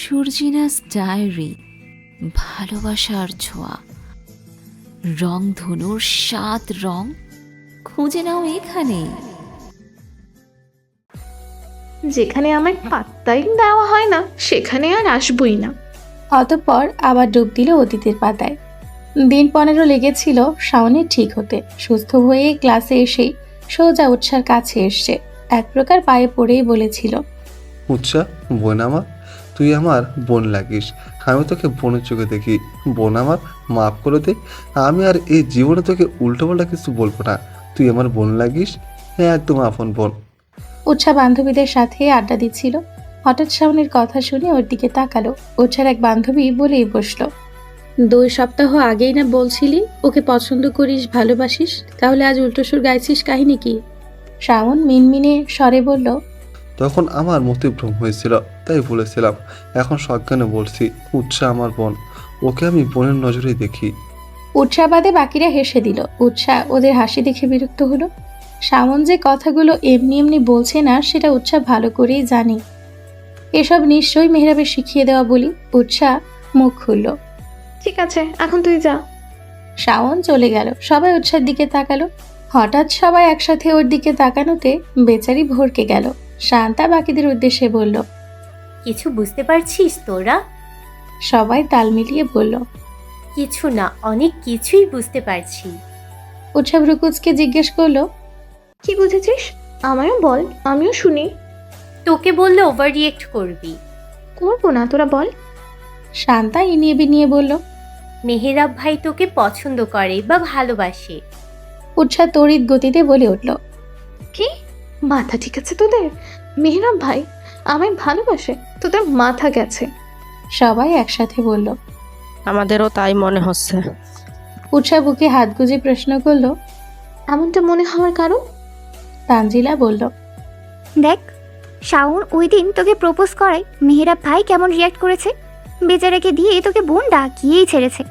সুরজিনাস diary, ভালোবাসার ছোঁয়া, রংধনুর 7 রং খুঁজে নাও এখানে। যেখানে আমায় পাত্তাই দেওয়া হয় না সেখানে আর আসবই না। অতঃপর আবার ডুব দিল অতীতের পাতায়। দিন 15 লেগেছিল শাওনের ঠিক হতে। সুস্থ হয়ে ক্লাসে এসেই সোজা উৎসার কাছে এসছে। এক প্রকার পায়ে পড়েই বলেছিল, উৎসা, বোন আমার, তুই আমার বোন লাগিস। আমি তোকে বোনের চোখে দেখি। বোন আমার, মাফ করে দে। আমি আর এই জীবনে তোকে উল্টোপাল্টা কিছু বলবো না। তুই আমার বোন লাগিস, হ্যাঁ একদম আপন বোন। উৎসা বান্ধবীদের সাথে আড্ডা দিচ্ছিল। হঠাৎ শাওনের কথা শুনে ওর দিকে তাকালো। উৎসার এক বান্ধবী বলেই বসলো, 2 সপ্তাহ আগেই না বলছিলি ওকে পছন্দ করিস, ভালোবাসিস, তাহলে আজ উল্টো সুর গাইছিস, কাহিনী কি? শাওন মিনমিনে স্বরে বলল, তখন আমার মতিভ্রম হয়েছিল, তাই বলেছিলাম। এখন সজ্ঞানে বলছি, উৎসা আমার বোন। ওকে আমি বোনের নজরেই দেখি। উৎসা বাদে বাকিরা হেসে দিল। উৎসা ওদের হাসি দেখে বিরক্ত হলো। শাওন যে কথাগুলো এমনি এমনি বলছে না সেটা উৎসা ভালো করেই জানে। এসব নিশ্চয়ই মেহরাবের শিখিয়ে দেওয়া বলি। উৎসা মুখ খুলল। ঠিক আছে, এখন তুই যা। শাওন চলে গেল। সবাই উৎসার দিকে তাকালো। হঠাৎ সবাই একসাথে ওর দিকে তাকানোতে বেচারি ভরকে গেল। শান্তা বাকিদের উদ্দেশ্যে বলল, কিছু বুঝতে পারছিস তোরা? সবাই তাল মিলিয়ে বলল, কিছু না, অনেক কিছুই বুঝতে পারছি। উৎসা ভ্রুকুচকে জিজ্ঞেস করলো, কি বুঝেছিস? আমায়ও বল, আমিও শুনি। তোকে বললে ওভার রিয়েক্ট করবি। করবো না, তোরা বল। শান্তা ইনিয়ে বিনিয়ে বলল। মেহেরাব ভাই তোকে পছন্দ করে বা ভালোবাসে। উৎসা তড়িৎ গতিতে বলে উঠল, কি? মাথা ঠিক আছে তোদের? মেহরাব ভাই আমায় ভালোবাসে? তোদের মাথা গেছে। সবাই একসাথে বলল। আমাদেরও তাই মনে হচ্ছে। উৎসা বুকে হাত গুজে প্রশ্ন করলো। এমনটা মনে হওয়ার কারণ? তানজিলা বলল, দেখ, শাওন ওই দিন তোকে প্রপোজ করায় মেহেরাব ভাই কেমন রিয়াক্ট করেছে। বেচারাকে দিয়ে তোকে বোন ডাকিয়েই ছেড়েছে।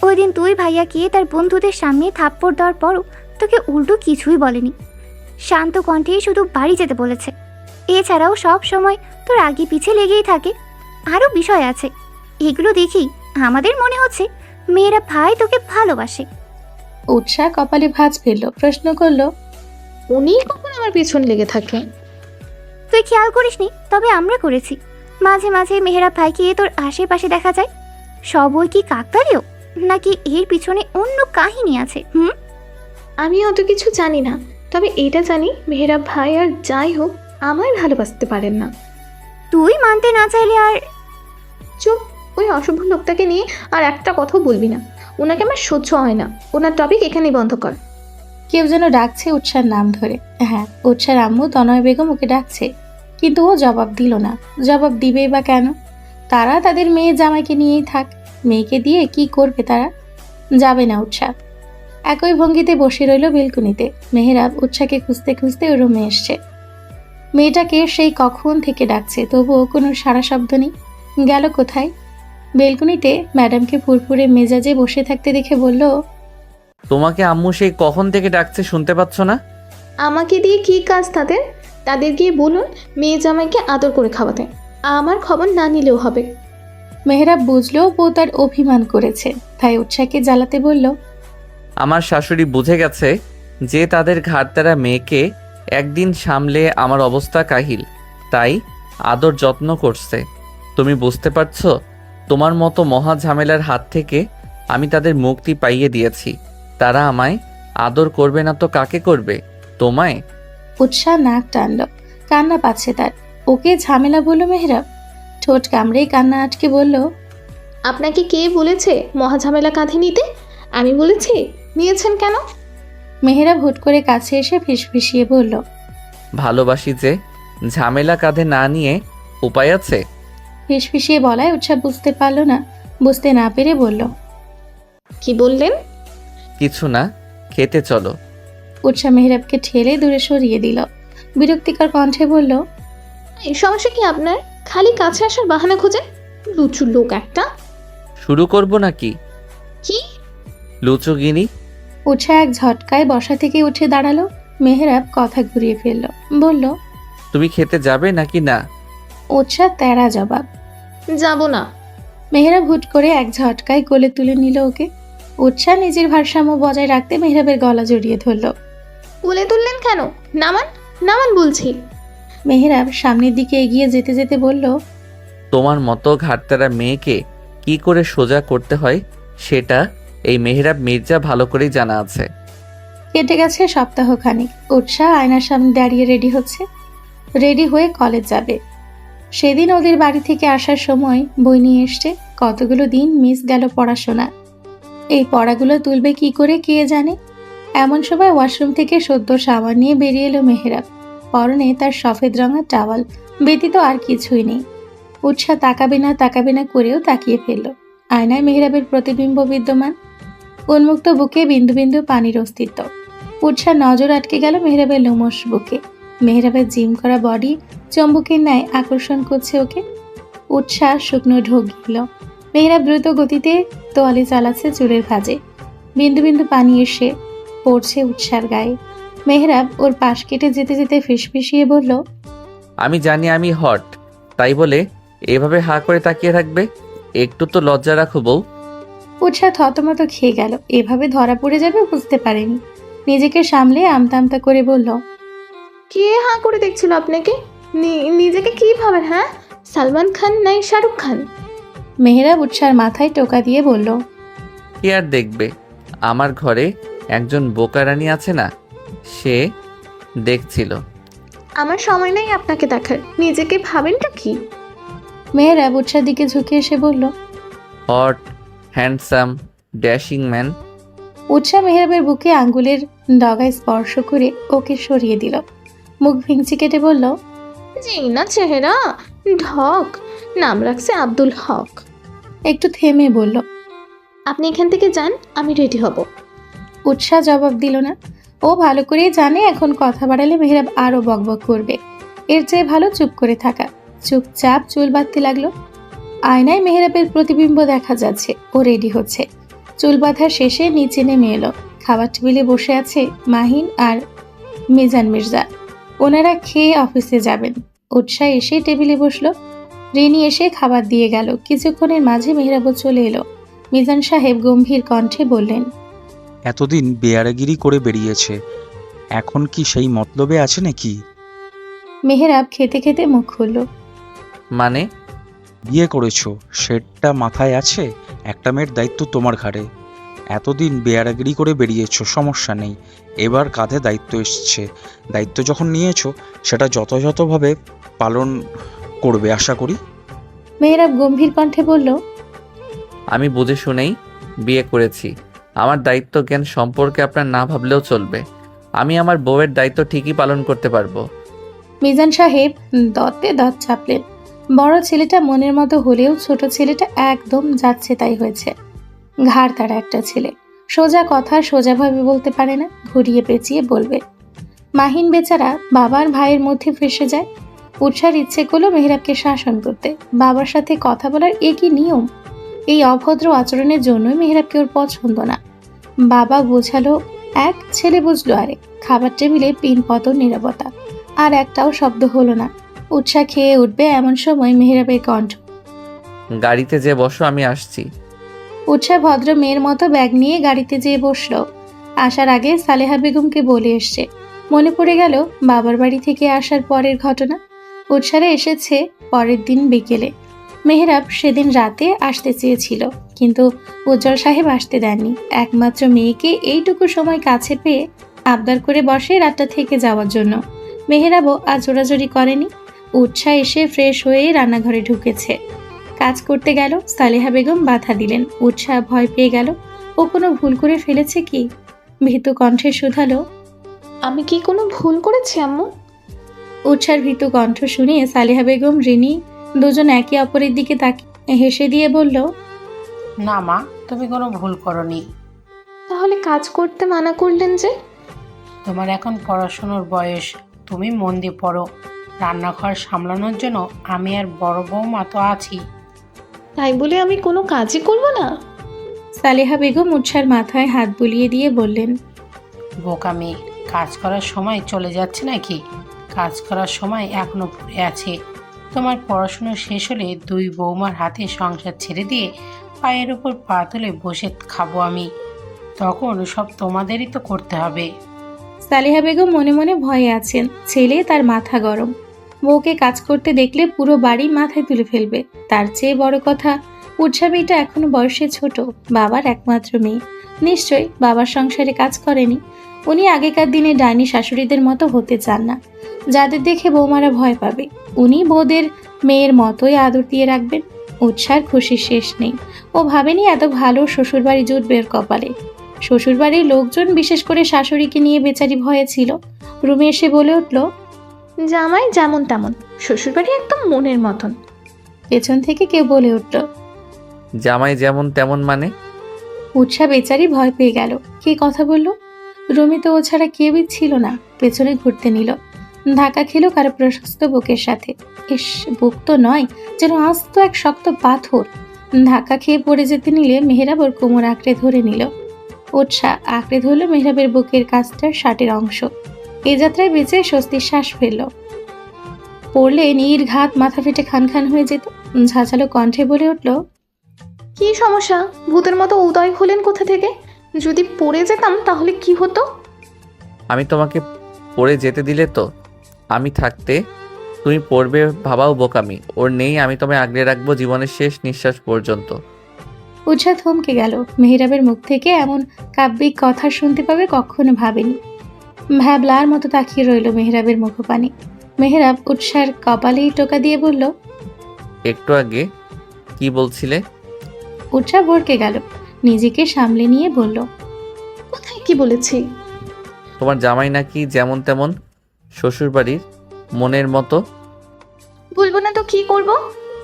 ওই দিন তুই ভাইয়াকে তার বন্ধুদের সামনে থাপ্পড় দেওয়ার পরও তোকে উল্টো কিছুই বলেনি। শান্ত কণ্ঠেই শুধু বাড়ি যেতে বলেছে। এছাড়াও সব সময় তোর আগে পিছে লেগেই থাকে। আরও বিষয় আছে, এগুলো দেখি আমাদের মনে হচ্ছে মেয়েরা ভাই তোকে ভালোবাসে। উৎসা কপালে ভাঁজ ফেলল। প্রশ্ন করলো, উনি কখন আমার পিছন লেগে থাকে? তুই খেয়াল করিসনি, তবে আমরা করেছি। মাঝে মাঝে মেহেরাব ভাইকে তোর আশেপাশে দেখা যায়। সব ওই কি কাকতালীয়, নাকি এর পিছনে অন্য কাহিনী আছে? আমি অত কিছু জানি না, তবে এটা জানি মেহেরাব ভাই আর যাই হোক আমায় ভালোবাসতে পারেন না। তুই মানতে না চাইলে আর চুপ। ওই অশুভ লোকটাকে নিয়ে আর একটা কথাও বলবি না। ওনাকে আমার সহ্য হয় না। ওনার টপিক এখানেই বন্ধ কর। কেউ যেন ডাকছে উৎসার নাম ধরে। হ্যাঁ, উৎসার আম্মু তনয় বেগম ওকে ডাকছে, কিন্তু ও জবাব দিল না। জবাব দিবেই বা কেন? তারা তাদের মেয়ে জামাইকে নিয়েই থাক। মেয়েকে দিয়ে কি করবে তারা? যাবে না উৎসা। একই ভঙ্গিতে বসে রইল বেলকুনিতে। মেহেরাব উৎসাকে খুঁজতে খুঁজতে ওর রুমে এসছে। মেয়েটাকে সেই কখন থেকে ডাকছে, তবুও কোনো সাড়া শব্দ নেই। গেল কোথায়? বেলকুনিতে ম্যাডামকে ফুরফুরে মেজাজে বসে থাকতে দেখে বলল, তোমাকে আম্মু সেই কখন থেকে ডাকছে, শুনতে পাচ্ছ না? আমাকে দিয়ে কি কাজ তাদের? তাদের গিয়ে বলুন মেয়ে জামাইকে আদর করে খাওয়াতে। আমার খবর না নিলেও হবে। মেহেরাব বুঝলো বউ তার অভিমান করেছে, তাই উৎসাকে জ্বালাতে বলল, আমার শাশুড়ি বুঝে গেছে যে তাদের ঘাড়তারা মেয়েকে একদিন সামলে আমার অবস্থা কাহিল, তাই আদর যত্ন করছে। তুমি বুঝতে পারছো? তোমার মতো মহা ঝামেলার হাত থেকে আমি তাদের মুক্তি পাইয়ে দিয়েছি। তারা আমায় আদর করবে না তো কাকে করবে? তোমায়। উৎসাহ নাক টানল। কান্না পাচ্ছে তার। ওকে ঝামেলা বলল মেহেরাব। ঠোঁট কামড়ে কান্না আটকে বলল, আপনাকে কে বলেছে মহাঝামেলা কাঁধে নিতে? আমি বলেছি? নিয়েছেন কেন? মেহেরাব হুট করে কাছে এসে ফিসফিসিয়ে বলল, ভালোবাসি যে, ঝামেলা কাঁধে না নিয়ে উপায় আছে? ফিসফিসিয়ে বলায় উৎসাহ বুঝতে পারল না। বুঝতে না পেরে বলল, কি বললেন? কিছু না, খেতে চলো। উৎসাহ মেহেরাবকে ঠেলে দূরে সরিয়ে দিল। বিরক্তিকর কণ্ঠে বলল, এই সমস্যা কি আপনার? খালি কাছে আসার বাহানা খোঁজেন। লুচু লোক একটা। শুরু করব নাকি? কি? লুচুগিরি। উৎসাহ এক ঝটকায় বসা থেকে উঠে দাঁড়ালো। মেহেরাব কথা ঘুরিয়ে ফেলল। বলল, তুমি খেতে যাবে নাকি না? উৎসাহ তেরা জবাব। যাব না। মেহরাব হুট করে এক ঝটকায় কোলে তুলে নিল ওকে। উৎসাহ নিজের ভারসাম্য বজায় রাখতে মেহরাবের গলা জড়িয়ে ধরল। কোলে তুললেন কেন? নামান, নামান বলছি। মেহরাব সামনের দিকে এগিয়ে যেতে যেতে বলল, তোমার মতো ঘাটতারা মেয়েকে কি করে সোজা করতে হয় সেটা এই মেহরাব মির্জা ভালো করেই জানা আছে। কেটে গেছে সপ্তাহখানেক। উৎসাহ আয়নার সামনে দাঁড়িয়ে রেডি হচ্ছে, রেডি হয়ে কলেজ যাবে। সেদিন ওদের বাড়ি থেকে আসার সময় বই নিয়ে এসছে। কতগুলো দিন মিস গেল পড়াশোনা। এই পড়াগুলো তুলবে কি করে কে জানে। এমন সময় ওয়াশরুম থেকে সদ্য সাবান নিয়ে বেরিয়ে এলো মেহরাব। পরনে তার সফেদ রঙা টাওয়াল ব্যতীত আর কিছুই নেই। উৎসাহ তাকাবে না করেও তাকিয়ে ফেলল। আয়নায় মেহরাবের প্রতিবিম্ব বিদ্যমান, উন্মুক্ত বুকে বিন্দু বিন্দু পানির অস্তিত্ব। উৎসাহ নজর আটকে গেল মেহরাবের লোমশ বুকে। মেহরাবের জিম করা বডি চম্বুকের ন্যায় আকর্ষণ করছে ওকে। উৎসাহ শুকনো ঢোক গিল। মেহরাব দ্রুত গতিতে তোয়ালে চালাচ্ছে চুলের ভাঁজে। বিন্দু বিন্দু পানি এসে পড়ছে উৎসার গায়ে। মেহরাব ওর পাশ কেটে যেতে যেতে ফিসফিসিয়ে বলল, আমি জানি আমি হট, তাই বলে এভাবে হা করে তাকিয়ে থাকবে? একটু তো লজ্জা রাখো বউ। উৎসাহ থতমত খেয়ে গেল। এভাবে ধরা পড়ে যাবে বুঝতে পারেনি। নিজেকে সামলে আমতা আমতা করে বলল, কে হাঁ করে দেখছিল আপনাকে? নিজেকে কি ভাবেন? হ্যাঁ, সালমান খান নাই শাহরুখ খান? মেহরাব উৎসার মাথায় টোকা দিয়ে বলল, কি আর দেখবে, আমার ঘরে একজন বোকা রানী আছে না, সে দেখছিল। আমার সময় নেই আপনাকে দেখার। নিজেকে ভাবেনটা কি? মেহরাব উৎসার দিকে ঝুঁকে এসে বলল, হট, হ্যান্ডসাম, ড্যাশিং ম্যান। উৎসাহ মেহরাবের বুকে আঙ্গুলের ডগায় স্পর্শ করে ওকে সরিয়ে দিল। মুখ ভেঙচি কেটে বলল, জি না চেহারা, ঢক। নাম রাখছে আব্দুল হক। একটু থেমে বলল, আপনি এখান থেকে যান, আমি রেডি হব। উৎসাহ জবাব দিল না। ও ভালো করেই জানে এখন কথা বাড়ালে মেহরাব আরো বকবক করবে। এর চেয়ে ভালো চুপ করে থাকা। চুপচাপ চুল বাঁধতে লাগলো। আয়নায় মেহরাবের প্রতিবিম্ব দেখা যাচ্ছে। ও রেডি হচ্ছে। চুল বাঁধা শেষে নিচে নেমে এলো। খাবার টেবিলে বসে আছে মাহিন আর মিজান মির্জা। ওনারা খেয়ে অফিসে যাবেন। উৎসাহ এসে টেবিলে বসলো। রিনি এসে খাবার দিয়ে গেল। কিছুক্ষণের মাঝে মেহরাবও চলে এলো। মিজান সাহেব গম্ভীর কণ্ঠে বললেন, এতদিন বেয়ারাগিরি করে বেরিয়েছে, এখন কি সেই মতলবে আছে নাকি? মেহরাব খেতে খেতে মুখ খুলল। মানে? বিয়ে করেছো সেটা মাথায় আছে? একটা মেয়ের দায়িত্ব তোমার ঘাড়ে। এতদিন বেয়ারাগিরি করে বেরিয়েছো, সমস্যা নেই। এবার কাঁধে দায়িত্ব এসছে। দায়িত্ব যখন নিয়েছো সেটা যথাযথভাবে পালন করবে আশা করি। মেহরাব গম্ভীর কণ্ঠে বলল, আমি বুঝে শুনেই বিয়ে করেছি। আমার দায়িত্ব জ্ঞান সম্পর্কে আপনার না ভাবলেও চলবে। আমি আমার বউয়ের দায়িত্ব ঠিকই পালন করতে পারবো। মিজান সাহেব দতে দত চাপলেন। বড় ছেলেটা মনের মতো হলেও ছোট ছেলেটা একদম যাচ্ছে তাই হয়েছে। ঘাড় তারা একটা ছেলে। সোজা কথা সোজাভাবে বলতে পারে না, ঘুরিয়ে পেঁচিয়ে বলবে। মাহিন বেচারা বাবার ভাইয়ের মধ্যে ফেসে যায়। উৎসার ইচ্ছে করলো মেহরাবকে শাসন করতে। বাবার সাথে কথা বলার একই নিয়ম। এই অভদ্র আচরণের জন্যই মেহরাবকে ওর পছন্দ না। বাবা বোঝালো এক, ছেলে বুঝলো আরেক। খাবার টেবিলে পিন পতন নীরবতা। আর একটাও শব্দ হলো না। উৎসাহ খেয়ে উঠবে এমন সময় মেহরাবের কণ্ঠ। গাড়িতে যে বসো, আমি আসছি। উৎসাহ ভদ্র মেয়ের মতো ব্যাগ নিয়ে গাড়িতে যেয়ে বসলো। আসার আগে সালেহা বেগমকে বলে এসছে। মনে পড়ে গেল বাবার বাড়ি থেকে আসার পরের ঘটনা। উৎসাহে এসেছে পরের দিন বিকেলে। মেহরাব সেদিন রাতে আসতে চেয়েছিল, কিন্তু উজ্জ্বল সাহেব আসতে দেননি। একমাত্র মেয়েকে এইটুকু সময় কাছে পেয়ে আবদার করে বসে রাতটা থেকে যাওয়ার জন্য। মেহরাবও আজ জোরাজোরি করেনি। উৎসাহ এসে ফ্রেশ হয়ে রান্নাঘরে ঢুকেছে। কাজ করতে গেল, সালেহা বেগম বাধা দিলেন। উৎসাহ ভয় পেয়ে গেল ও কোনো ভুল করে ফেলেছে কি। ভীতু কণ্ঠে শুধালো, আমি কি কোনো ভুল করেছি আম্মু? উৎসার ভীতু কণ্ঠ শুনে সালেহা বেগম রিনি দুজন একে অপরের দিকে তাকিয়ে হেসে দিয়ে বলল, না মা, তুমি কোনো ভুল করনি। তাহলে কাজ করতে মানা করলেন যে? তোমার এখন পড়াশুনোর বয়স, তুমি মন দিয়ে পড়ো। রান্নাঘর সামলানোর জন্য আমি আর বড় বৌমা তো আছি। তাই বলে আমি কোনো কাজই করব না? সালেহা বেগম উৎসার মাথায় হাত বুলিয়ে দিয়ে বললেন, বোকা মেয়ে, কাজ করার সময় চলে যাচ্ছে নাকি? কাজ করার সময় এখনো পড়ে আছে। তোমার পড়াশুনো শেষ হলে দুই বৌমার হাতে সংসার ছেড়ে দিয়ে পায়ের ওপর পা তুলে বসে খাবো আমি। তখন সব তোমাদেরই তো করতে হবে। সালেহা বেগম মনে মনে ভয়ে আছেন, ছেলে তার মাথা গরম, বউকে কাজ করতে দেখলে পুরো বাড়ি মাথায় তুলে ফেলবে। তার চেয়ে বড় কথা, উৎসা মেয়েটা এখনো বয়সে ছোট, বাবার একমাত্র মেয়ে, নিশ্চয়ই বাবার সংসারে কাজ করেনি। উনি আগেকার দিনে ডাইনি শাশুড়িদের মতো হতে চান না, যাদের দেখে বৌমারা ভয় পাবে। উনি বউদের মেয়ের মতোই আদর দিয়ে রাখবেন। উৎসার খুশির শেষ নেই। ও ভাবেনি এত ভালো শ্বশুরবাড়ি জুটবে ওর কপালে। শ্বশুরবাড়ির লোকজন, বিশেষ করে শাশুড়িকে নিয়ে বেচারি ভয়ে ছিল। রুমে এসে বলে উঠল, জামাই যেমন তেমন, শ্বশুরবাড়ি একদম মনের মতন। পেছন থেকে কেউ বলে উঠল, জামাই যেমন তেমন মানে? উৎসা বেচারি ভয় পেয়ে গেল। কে কথা বলল? রুমে তো ও ছাড়া কেউই ছিল না। পেছনে ঘুরতে নিল, ধাক্কা খেলো কারো প্রশস্ত বুকের সাথে। ইস, বুক তো নয়, যেন আস্ত এক শক্ত পাথর। ধাক্কা খেয়ে পড়ে যেতে নিলে মেহরাব ওর কোমর আঁকড়ে ধরে নিল। উৎসা আঁকড়ে ধরল মেহরাবের বুকের কাছটার শার্টের অংশ। এ যাত্রায় বেঁচে স্বস্তির শ্বাস ফেলল। পড়লে নির্ঘাত মাথা ফেটে খান খান হয়ে যেত। ঝাঁঝালো কণ্ঠে বলে উঠল, কি সমস্যা? ভূতের মতো উদয় হলেন কোথা থেকে? যদি পড়ে যেতাম তাহলে কি হতো? আমি তোমাকে পড়ে যেতে দিলে তো? আমি থাকতে তুমি পড়বে ভাবাও বোকামি। ওর নেই, আমি তোমায় আগলে রাখবো জীবনের শেষ নিঃশ্বাস পর্যন্ত। উৎসা থমকে গেল। মেহরাবের মুখ থেকে এমন কাব্যিক কথা শুনতে পাবে কখনো ভাবেনি। ভ্যাবলার মতো তাকিয়ে রইল মেহরাবের মুখপানে। মেহরাব উৎসার কপালেই টোকা দিয়ে বলল, একটু আগে কি বলছিলে? উৎসা ভরকে গেল, নিজেকে সামলে নিয়ে বলল, কোথায় কি বলেছি? তোমার জামাই নাকি যেমন তেমন, শ্বশুরবাড়ির মনের মতো। বলবো না তো কি করব?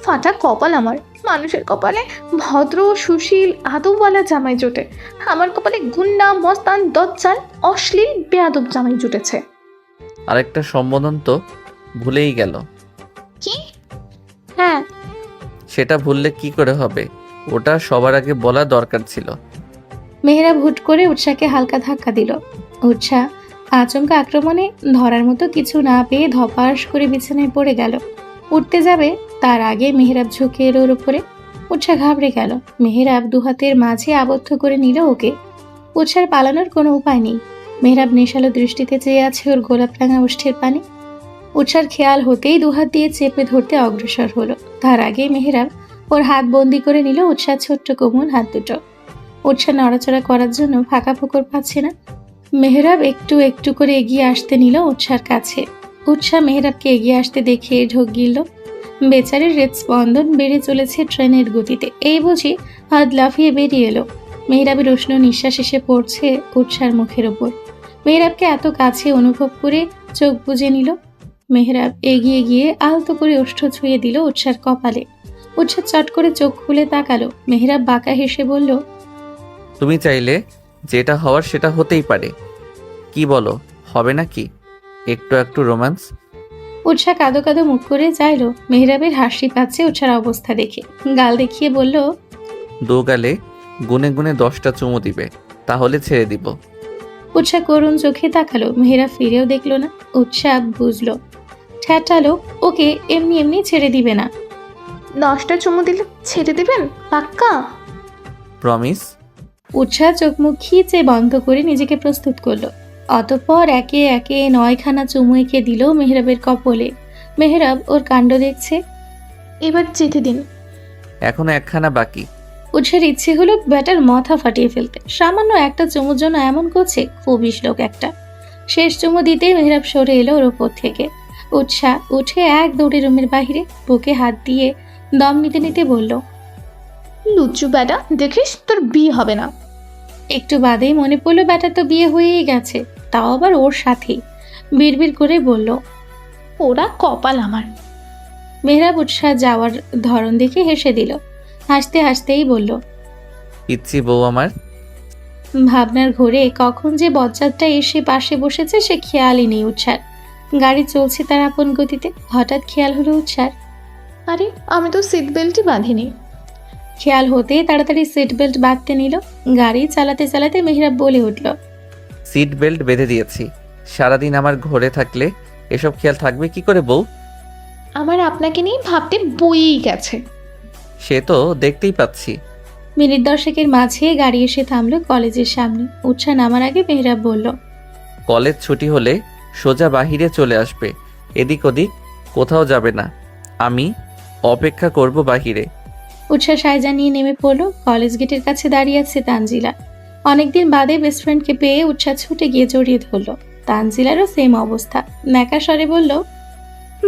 ফাটা কপাল আমার। মানুষের কপালে ভদ্র, সুশীল, আদবওয়ালা জামাই জোটে, আমার কপালে গুন্ডা, মস্তান, দজ্জাল, অশ্লীল, বেয়াদব জামাই জুটেছে। আরেকটা সম্বোধন তো ভুলেই গেল। কি? হ্যাঁ, সেটা ভুললে কি করে হবে? ওটা সবার আগে বলা দরকার ছিল। মেহরাব হুট করে উৎসাকে হালকা ধাক্কা দিল। উৎসা আচমকা আক্রমণে ধরার মতো কিছু না পেয়ে ধপাস করে বিছানায় পড়ে গেল। উঠতে যাবে তার আগে মেহরাব ঝুঁকে এলো ওর উপরে। উৎসা ঘাবড়ে গেল। মেহরাব দুহাতের মাঝে আবদ্ধ করে নিল ওকে। উৎসার পালানোর কোনো উপায় নেই। মেহরাব নেশালো দৃষ্টিতে চেয়ে আছে ওর গোলাপ রাঙা ওষ্ঠের পানে। উৎসার খেয়াল হতেই দুহাত দিয়ে চেপে ধরতে অগ্রসর হলো। তার আগে মেহরাব ওর হাত বন্দি করে নিল উৎসার ছোট্ট কোমল হাত দুটো। উৎসা নড়াচড়া করার জন্য ফাঁকা ফোকর পাচ্ছে না। মেহরাব একটু একটু করে এগিয়ে আসতে নিল উৎসার কাছে। উৎসা মেহরাবকে এগিয়ে আসতে দেখে ঢোক গিলল। বেচারির হৃদস্পন্দন বেড়ে চলেছে ট্রেনের গতিতে। এই বুঝি হাত লাফিয়ে বেরিয়ে এলো। মেহরাবের উষ্ণ নিঃশ্বাস এসে পড়ছে উৎসার মুখের ওপর। মেহরাবকে এত কাছে অনুভব করে চোখ বুজে নিল। মেহরাব এগিয়ে গিয়ে আলতো করে ওষ্ঠ ছুঁয়ে দিল উৎসার কপালে। উৎসা চট করে চোখ খুলে তাকালো। মেহরাব বাঁকা হেসে বলল, তুমি চাইলে যেটা হওয়ার সেটা হতেই পারে। কি বলো, হবে নাকি একটু একটু রোম্যান্স? উৎসা কাঁদো কাঁদো মুখ করে চাইল। মেহরাবের হাসি পাচ্ছে উৎসার অবস্থা দেখে। গাল দেখিয়ে বলল, দু গালে গুনে গুনে 10টা চুমু দিবে, তাহলে ছেড়ে দিব। উৎসা করুণ চোখে তাকালো। মেহরাব ফিরেও দেখলো না। উৎসা বুঝলো, ঠেটালো, ওকে এমনি এমনি ছেড়ে দিবে না। 10টা চুমু দিলে ছেড়ে দেবেন? পাক্কা? প্রমিস? উৎসা চোখ মুখ খিচে বন্ধ করে নিজেকে প্রস্তুত করলো। অতঃপর একে একে 9খানা চুমু এঁকে দিল মেহরাবের কপলে। মেহরাব ওর কাণ্ড দেখছে। এবার যেতে দিন। এখনো একখানা বাকি। উৎসার ইচ্ছে হলো ব্যাটার মাথা ফাটিয়ে ফেলতে। সামান্য একটা চুমুর জন্য এমন করছে, খুবিস লোক একটা। শেষ চুমু দিতেই মেহরাব সরে এলো ওর ওপর থেকে। উৎসা উঠে এক দৌড়ে রুমের বাহিরে, বুকে হাত দিয়ে দম নিতে নিতে বলল, লুচ্চু বেটা, দেখিস তোর বিয়ে হবে না। একটু বাদেই মনে পড়লো ব্যাটার তো বিয়ে হয়েই গেছে, তাও আবার ওর সাথেই। বিড়বিড় করে বলল, ওরা কপাল আমার। মেহরাব উৎসাহ যাওয়ার ধরন দেখে হেসে দিল। হাসতে হাসতেই বলল, পিচ্ছি বউ আমার। ভাবনার ঘোরে কখন যে বজ্জাতটা এসে পাশে বসেছে সে খেয়ালই নেই উৎসার। গাড়ি চলছে তার আপন গতিতে। হঠাৎ খেয়াল হলো উৎসার। আরে, আমি তো সিট বেল্টই বাঁধিনি। খেয়াল হতে তাড়াতাড়ি সিট বেল্ট বাঁধতে নিল। গাড়ি চালাতে চালাতে মেহরাব বলে উঠল, সিট বেল্ট বেঁধে দিয়েছি। সারাদিন আমার ঘরে থাকলে এসব খেয়াল থাকবে কি করে বউ? আমার আপনাকে নিয়ে ভাবতে বইই গেছে। সে তো দেখতেই পাচ্ছি। মিনিট 10 মাঝে গাড়ি এসে থামলো কলেজের সামনে। উৎসাহ নামার আগে মেহরাব বলল, কলেজ ছুটি হলে সোজা বাহিরে চলে আসবে, এদিক ওদিক কোথাও যাবে না। আমি অপেক্ষা করব বাহিরে। উৎসাহ সাইজা নিয়ে নেমে পড়লো। কলেজ গেটের কাছে দাঁড়িয়ে আছে তানজিলা। অনেকদিন বাদে বেস্ট ফ্রেন্ডকে পেয়ে উৎসাহ ছুটে গিয়ে জড়িয়ে ধরলো। তানজিলারও সেম অবস্থা। ন্যাকা স্বরে বলল,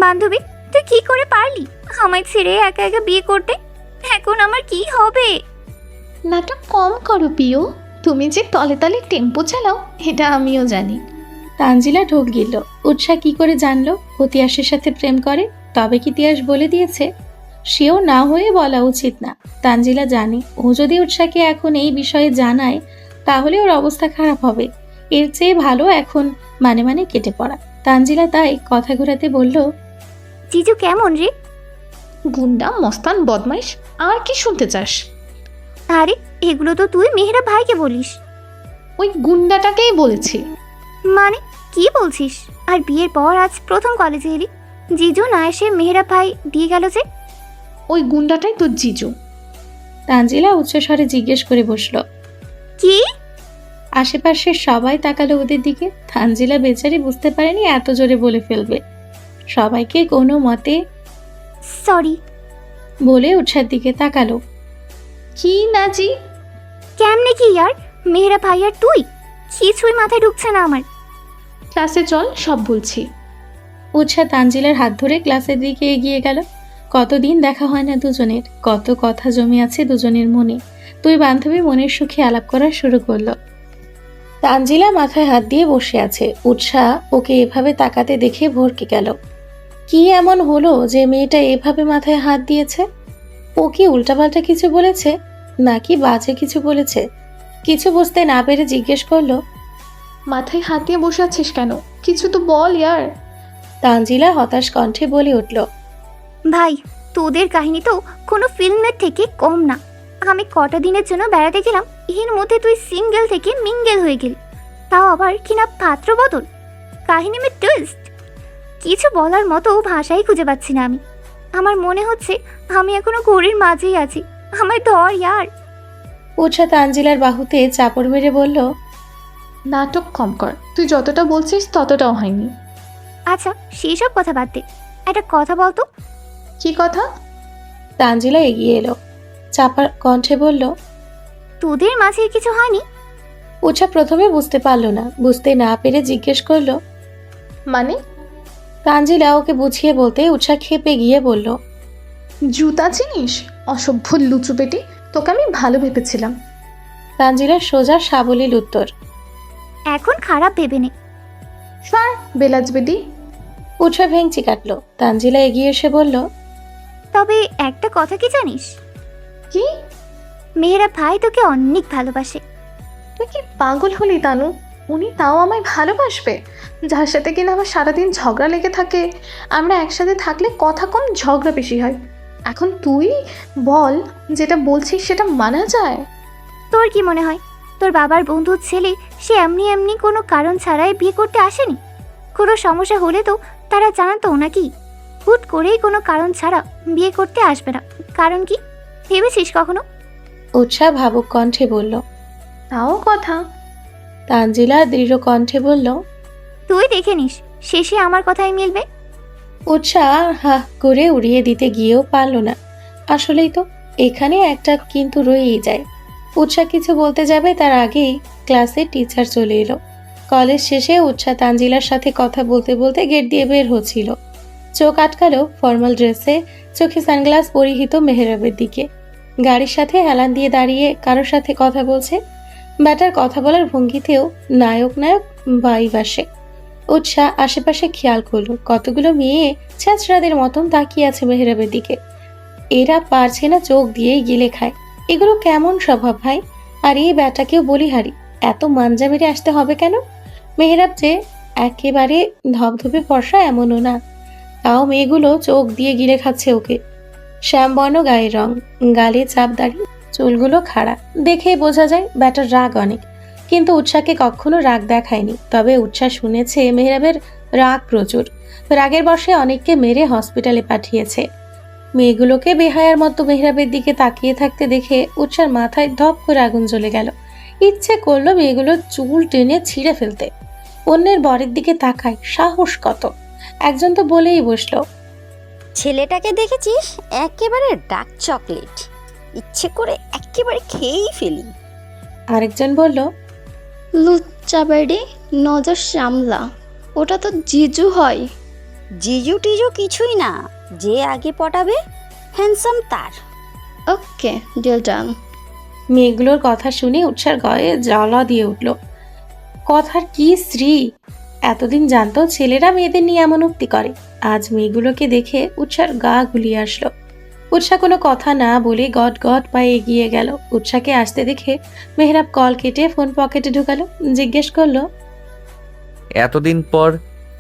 বান্ধবী, তুই কি করে পারলি আমায় ছেড়ে একা একা বিয়ে করতে? এখন আমার কি হবে? নাটক কম করো পিও, তুমি যে তলে তলে টেম্পো চালাও এটা আমিও জানি। তানজিলা ঢোক গিলল। উৎসাহ কি করে জানলো ও তিয়াসের সাথে প্রেম করে? তবে কি তিয়াস বলে দিয়েছে? সেও না হয়ে বলা উচিত না। তানজিলা জানে ও যদি উৎসাহকে এখন এই বিষয়ে জানায় তাহলে ওর অবস্থা খারাপ হবে। এর চেয়ে ভালো এখন মানে কেটে পড়া। তানজিলা তাই কথা ঘোরাতে বলল, জিজু কেমন রে? গুন্ডা, মস্তান, বদমাইশ, আর কি শুনতে চাস? আরে এগুলো তো তুই মেহরাব ভাইকে বলিস। ওই গুন্ডাটাকেই বলেছি। মানে কি বলছিস? আর বিয়ের পর আজ প্রথম কলেজে এলি, জিজু না এসে মেহরাব ভাই দিয়ে গেল যে? ওই গুন্ডাটাই তোর জিজু। তানজিলা উচ্চস্বরে জিজ্ঞেস করে বসলো। কি? আশেপাশের সবাই তাকালো ওদের দিকে। তানজিলা বেচারি বুঝতে পারেনি এত জোরে বলে ফেলবে। সবাইকে কোনো মতে সরি বলে উৎসার দিকে তাকালো। কি নাজি? কেমনে কি ইয়ার? মেহরাব ভাই আর তুই? কিছুই মাথায় ঢুকছে না আমার। ক্লাসে চল, সব বলছি। উৎসাহ তানজিলার হাত ধরে ক্লাসের দিকে এগিয়ে গেল। কতদিন দেখা হয় না দুজনের, কত কথা জমে আছে দুজনের মনে। দুই বান্ধবী মনের সুখে আলাপ করা শুরু করলো। তানজিলা মাথায় হাত দিয়ে বসে আছে। উৎসাহ ওকে এভাবে তাকাতে দেখে ভরকে গেল। কি এমন হলো যে মেয়েটা এভাবে মাথায় হাত দিয়েছে? ও কি উল্টাপাল্টা কিছু বলেছে নাকি বাজে কিছু বলেছে? কিছু বুঝতে না পেরে জিজ্ঞেস করলো, মাথায় হাত দিয়ে বসে আছিস কেন? কিছু তো বল ইয়ার। তানজিলা হতাশ কণ্ঠে বলে উঠল, ভাই, তোদের কাহিনী তো কোনো ফিল্মের থেকে কম না। আমি কটা দিনের জন্য বেড়াতে গেলাম, এর মধ্যে তুই সিঙ্গেল থেকে মিঙ্গেল হয়ে গেলি, তাও আবার কিনা পাত্র বদল। কাহিনী মে টুইস্ট। কিছু বলার মতো ভাষাই খুঁজে পাচ্ছি না আমি। আমার মনে হচ্ছে আমি এখনো ঘড়ির মাঝেই আছি। আমায় ধর ইয়ার। উৎসাহ তানজিলার বাহুতে চাপড় মেরে বলল, নাটক কম কর, তুই যতটা বলছিস ততটাও হয়নি। আচ্ছা সেই সব কথা বাদ দে, একটা কথা বলতো। কি কথা? তানজিলা এগিয়ে এলো, চাপার কণ্ঠে বলল, তোদের মাঝে কিছু হয়নি? উৎসাহ প্রথমে বুঝতে পারলো না। বুঝতে না পেরে জিজ্ঞেস করলো, মানে? তানজিলা ওকে বুঝিয়ে বলতে উৎসাহ খেপে গিয়ে বলল, জুতা চিনিস? অসভ্য লুচু পেটি, তোকে আমি ভালো ভেবেছিলাম। তানজিলার সোজা সাবলীল উত্তর। এখন খারাপ ভেবে নে। ফার বেলাজ বেদি। উৎসাহ ভেঙচি কাটলো। তানজিলা এগিয়ে এসে বলল, তবে একটা কথা কি জানিস? কি? মেহেরা ভাই তোকে অনেক ভালোবাসে। তুই কি পাগল হলি তানু? উনি তাও আমায় ভালোবাসবে? যার সাথে কিনা আমার সারাদিন ঝগড়া লেগে থাকে। আমরা একসাথে থাকলে কথা কম, ঝগড়া বেশি হয়। এখন তুই বল, যেটা বলছিস সেটা মানা যায়? তোর কি মনে হয় তোর বাবার বন্ধুর ছেলে সে এমনি এমনি কোনো কারণ ছাড়াই বিয়ে করতে আসেনি? কোনো সমস্যা হলে তো তারা জানাতো নাকি? হুট করেই কোনো কারণ ছাড়া বিয়ে করতে আসবে না। কারণ কি ভেবেছিস কখনো? উৎসাহ ভাবুক কণ্ঠে বলল। তাও কথা। তানজিলা দৃঢ় কণ্ঠে বলল, তুই দেখে নিস, শেষে আমার কথাই মিলবে। উৎসাহ হাঁ করে উড়িয়ে দিতে গিয়েও পারল না। আসলেই তো এখানে একটা কিন্তু রয়েই যায়। উৎসাহ কিছু বলতে যাবে তার আগেই ক্লাসে টিচার চলে এলো। কলেজ শেষে উৎসাহ তানজিলার সাথে কথা বলতে বলতে গেট দিয়ে বের হচ্ছিল। চোখ আটকালো ফর্মাল ড্রেসে, চোখে সানগ্লাস পরিহিত মেহরাবের দিকে। গাড়ির সাথে হেলান দিয়ে দাঁড়িয়ে কারোর সাথে কথা বলছে। ব্যাটার কথা বলার ভঙ্গিতেও নায়ক নায়ক ভাইব আসে। উৎসাহ আশেপাশে খেয়াল করলো কতগুলো মেয়ে ছেঁচড়াদের মতন তাকিয়ে আছে মেহরাবের দিকে। এরা পারছে না চোখ দিয়েই গিলে খায়। এগুলো কেমন স্বভাব ভাই? আর এই ব্যাটাকেও বলিহারি, এত মাঞ্জা মেরে আসতে হবে কেন? মেহরাব যে একেবারে ধবধবে ফর্সা এমনও না, তাও মেয়েগুলো চোখ দিয়ে গিলে খাচ্ছে ওকে। শ্যামবর্ণ গায়ের রং, গালে চাপ দাড়ি, চুলগুলো খাড়া, দেখে বোঝা যায় ব্যাটার রাগ অনেক। কিন্তু উৎসাহকে কখনো রাগ দেখায়নি। তবে উৎসাহ শুনেছে মেহরাবের রাগ প্রচুর। রাগের বশে অনেককে মেরে হসপিটালে পাঠিয়েছে। মেয়েগুলোকে বেহায়ার মতো মেহরাবের দিকে তাকিয়ে থাকতে দেখে উৎসার মাথায় ধপ করে আগুন জ্বলে গেল। ইচ্ছে করলো মেয়েগুলোর চুল টেনে ছিঁড়ে ফেলতে। অন্যের বরের দিকে তাকায়, সাহস কত! একজন তো বলেই বসলো, ছেলেটাকে দেখেছিস, একেবারে ডার্ক চকলেট, ইচ্ছে করে একেবারে খেয়েই ফেলি। আরেকজন বলল, লুচ্চা বেডি, নজর সামলা, ওটা তো জিজু হয়। জিজু টিজু কিছুই না, যে আগে পটাবে হ্যান্ডসাম তার। ওকে, ডিল ডান। মেয়েগুলোর কথা শুনে উৎসার গায়ে জ্বালা দিয়ে উঠল। কথার কি শ্রী! এতদিন জানতো ছেলেরা মেয়েদের নিয়ে এমন উক্তি করে, আজ মেয়েগুলোকে দেখে উৎসার গা গুলিয়ে আসলো। উৎসা কোনো কথা না বলে গট গট পায়ে এগিয়ে গেল। উৎসাকে আসতে দেখে মেহরাব কল কেটে ফোন পকেটে ঢুকালো, জিজ্ঞেস করলো, এতদিন পর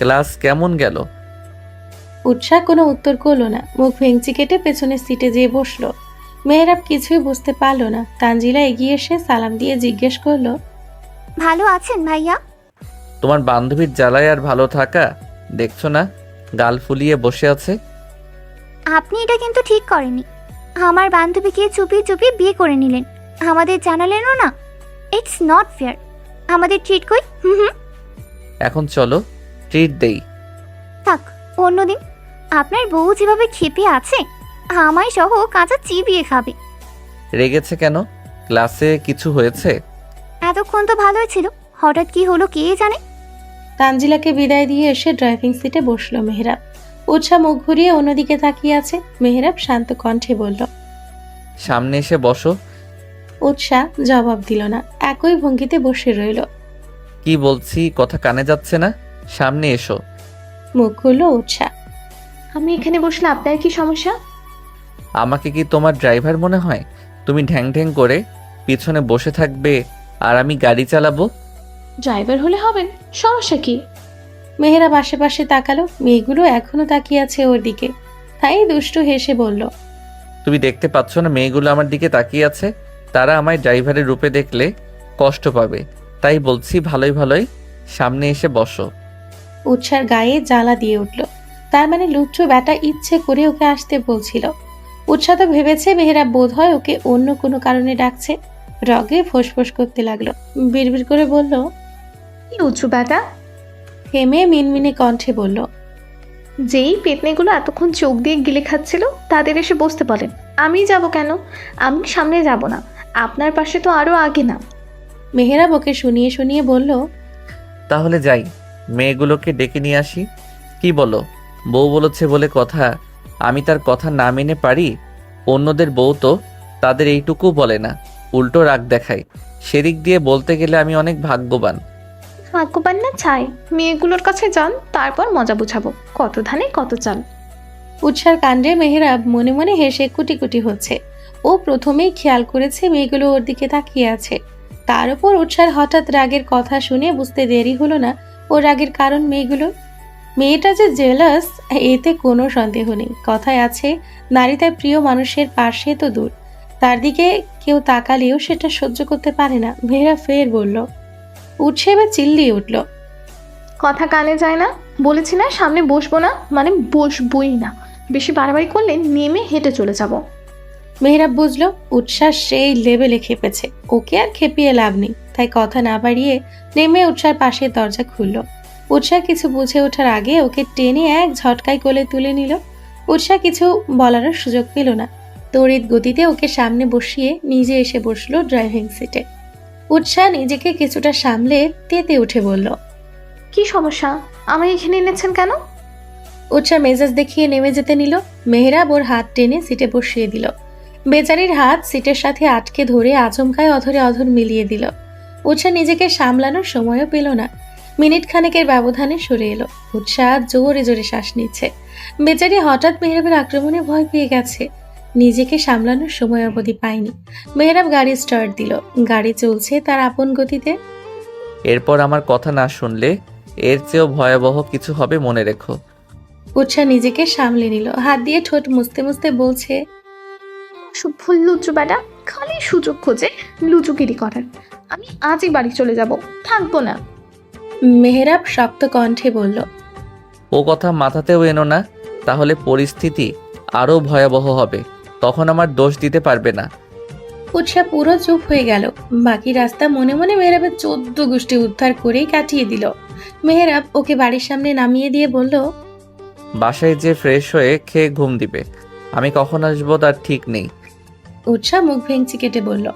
ক্লাস কেমন গেল? উৎসা কোনো উত্তর করলো না, মুখ ভেঙচি কেটে পেছনের সিটে যেয়ে বসলো। মেহরাব কিছুই বুঝতে পারলো না। তানজিলা এগিয়ে এসে সালাম দিয়ে জিজ্ঞেস করলো, ভালো আছেন ভাইয়া? তোমার বান্ধবীর জ্বালায় আর ভালো থাকা দেখছো না, গাল ফুলিয়ে বসে আছে। আপনি এটা কিন্তু ঠিক করেননি। আমার বান্ধবীকে চুপি চুপি বিয়ে করে নিলেন, আমাদের জানালেনও না। It's not fair. আমাদের ট্রিট কই? হুম। এখন চলো ট্রিট দেই। থাক, অন্যদিন। আপনার বউ যেভাবে ক্ষেপে আছে, আমায় সহ কাঁচা চিবিয়ে খাবে। রেগেছে কেন? ক্লাসে কিছু হয়েছে? এতক্ষণ তো ভালোই ছিল, হঠাৎ কি হলো কে জানে। তানজিলাকে বিদায় দিয়ে এসে ড্রাইভিং সিটে বসলো মেহরাব। উৎসা মুখ ঘুরিয়ে অন্যদিকে তাকিয়ে আছে। মেহরাব শান্ত কণ্ঠে বলল, সামনে এসে বসো। উৎসা জবাব দিল না, একই ভঙ্গিতে বসে রইল। কি বলছি কথা কানে যাচ্ছে না? সামনে এসো। মুখ খুলল উৎসা। আমি এখানে বসলে আপনার কি সমস্যা? আমাকে কি তোমার ড্রাইভার মনে হয়? তুমি ঢ্যাং ঢ্যাং করে পিছনে বসে থাকবে আর আমি গাড়ি চালাবো? ড্রাইভার হলে হবেন, সমস্যা কি? মেহরাব আশেপাশে তাকালো, মেয়েগুলো এখনো তাকিয়ে আছে ওর দিকে। তাই দুষ্টু হেসে বলল, তুমি দেখতে পাচ্ছ না মেয়েগুলো আমার দিকে তাকিয়ে আছে? তারা আমায় ড্রাইভারের রূপে দেখলে কষ্ট পাবে, তাই বলছি ভালোই ভালোই সামনে এসে বসো। উৎসার গায়ে জ্বালা দিয়ে উঠল। তার মানে লুচ্চু ব্যাটা ইচ্ছে করে ওকে আসতে বলছিল। উৎসা তো ভেবেছে মেহরাব বোধ হয় ওকে অন্য কোনো কারণে ডাকছে। রগে ফোঁসফোঁস করতে লাগলো, বিড়বিড় করে বলল, লুচু বেটা। থেমে মিনমিনে কণ্ঠে বলল, যেই পেতনিগুলো এতক্ষণ চোখ দিয়ে গিলে খাচ্ছিল তাদের এসে বসতে বলেন। আমি যাব কেন? আমি সামনে যাব না, আপনার পাশে তো আরো আগে না। মেহরাব ওকে শুনিয়ে শুনিয়ে বলল, তাহলে যাই, মেয়েগুলোকে ডেকে নিয়ে আসি। কি বলো? বউ বলেছে বলে কথা, আমি তার কথা না মেনে পারি? অন্যদের বউ তো তাদের এইটুকু বলে না, উল্টো রাগ দেখায়। সেদিক দিয়ে বলতে গেলে আমি অনেক ভাগ্যবান। ভাগ্যবান না ছাই, মেয়েগুলোর কাছে যান, তারপর মজা বুঝাবো। কত ধানে কত চাল। উৎসার কাণ্ডে মেহরাব মনে মনে হেসে কুটি কুটি হচ্ছে। ও প্রথমেই খেয়াল করেছে মেয়েগুলো ওর দিকে তাকিয়ে আছে। তার উপর উৎসার হঠাৎ রাগের কথা শুনে বুঝতে দেরি হলো না ওর রাগের কারণ মেয়েগুলো। মেয়েটা যে জেলাস এতে কোনো সন্দেহ নেই। কথায় আছে, নারী তার প্রিয় মানুষের পাশে তো দূর, তার দিকে কেউ তাকালেও সেটা সহ্য করতে পারে না। মেহরাব ফের বলল। উৎসে এবার চিল্লিয়ে উঠল, কথা কানে যায় না? বলেছি না সামনে বসবো না, মানে বসবই না। বেশি বাড়াবাড়ি করলে নেমে হেঁটে চলে যাব। মেহরাব বুঝলো উৎসাহ সেই লেভেলে খেপেছে, ওকে আর খেপিয়ে লাভ নেই। তাই কথা না বাড়িয়ে নেমে উৎসার পাশের দরজা খুলল। উৎসাহ কিছু বুঝে ওঠার আগে ওকে টেনে এক ঝটকায় কোলে তুলে নিল। উৎসাহ কিছু বলারও সুযোগ পেল না, তড়িৎ গতিতে ওকে সামনে বসিয়ে নিজে এসে বসলো ড্রাইভিং সিটে। উৎসাহ নিজেকে কিছুটা সামলে তেতে উঠে বলল, কি সমস্যা? আমায় এখানে এনেছেন কেন? উৎসাহ মেজাজ দেখিয়ে নেমে যেতে নিল। মেহরাব ওর হাত টেনে সিটে বসিয়ে দিল। বেচারির হাত সিটের সাথে আটকে ধরে আচমকায় অধরে অধর মিলিয়ে দিল। উৎসাহ নিজেকে সামলানোর সময়ও পেল না। মিনিট খানেকের ব্যবধানে সরে এলো। উৎসাহ জোরে জোরে শ্বাস নিচ্ছে। বেচারি হঠাৎ মেহরাবের আক্রমণে ভয় পেয়ে গেছে, নিজেকে সামলানোর সময় অবধি পায়নি। মেহরাব গাড়ি স্টার্ট দিল। গাড়ি চলছে তার আপন গতিতে। এরপর আমার কথা না শুনলে এর চেয়েও ভয়াবহ কিছু হবে, মনে রেখো। উৎসাহ নিজেকে সামলে নিল, হাত দিয়ে ঠোঁট মুছতে মুছতে বলছে, ফুল লুচু বেটা, খালি সুযোগ খোঁজে লুচুগিরি করার। আমি আজই বাড়ি চলে যাব, থাকবো না। মেহরাব শক্ত কণ্ঠে বলল, ও কথা মাথাতেও এনো না, তাহলে পরিস্থিতি আরও ভয়াবহ হবে। তখন আমার দোষ দিতে পারবে না। উৎসা পুরো চুপ হয়ে গেল। বাকি রাস্তা মনে মনে মেহরাবের 14 গোষ্ঠী উদ্ধার করেই কাটিয়ে দিল। মেহরাব ওকে বাড়ির সামনে নামিয়ে দিয়ে বলল, বাসায় যে ফ্রেশ হয়ে খেয়ে ঘুম দিবে। আমি কখন আসবো তার ঠিক নেই। উৎসা মুখ ভেঙচি কেটে বলল,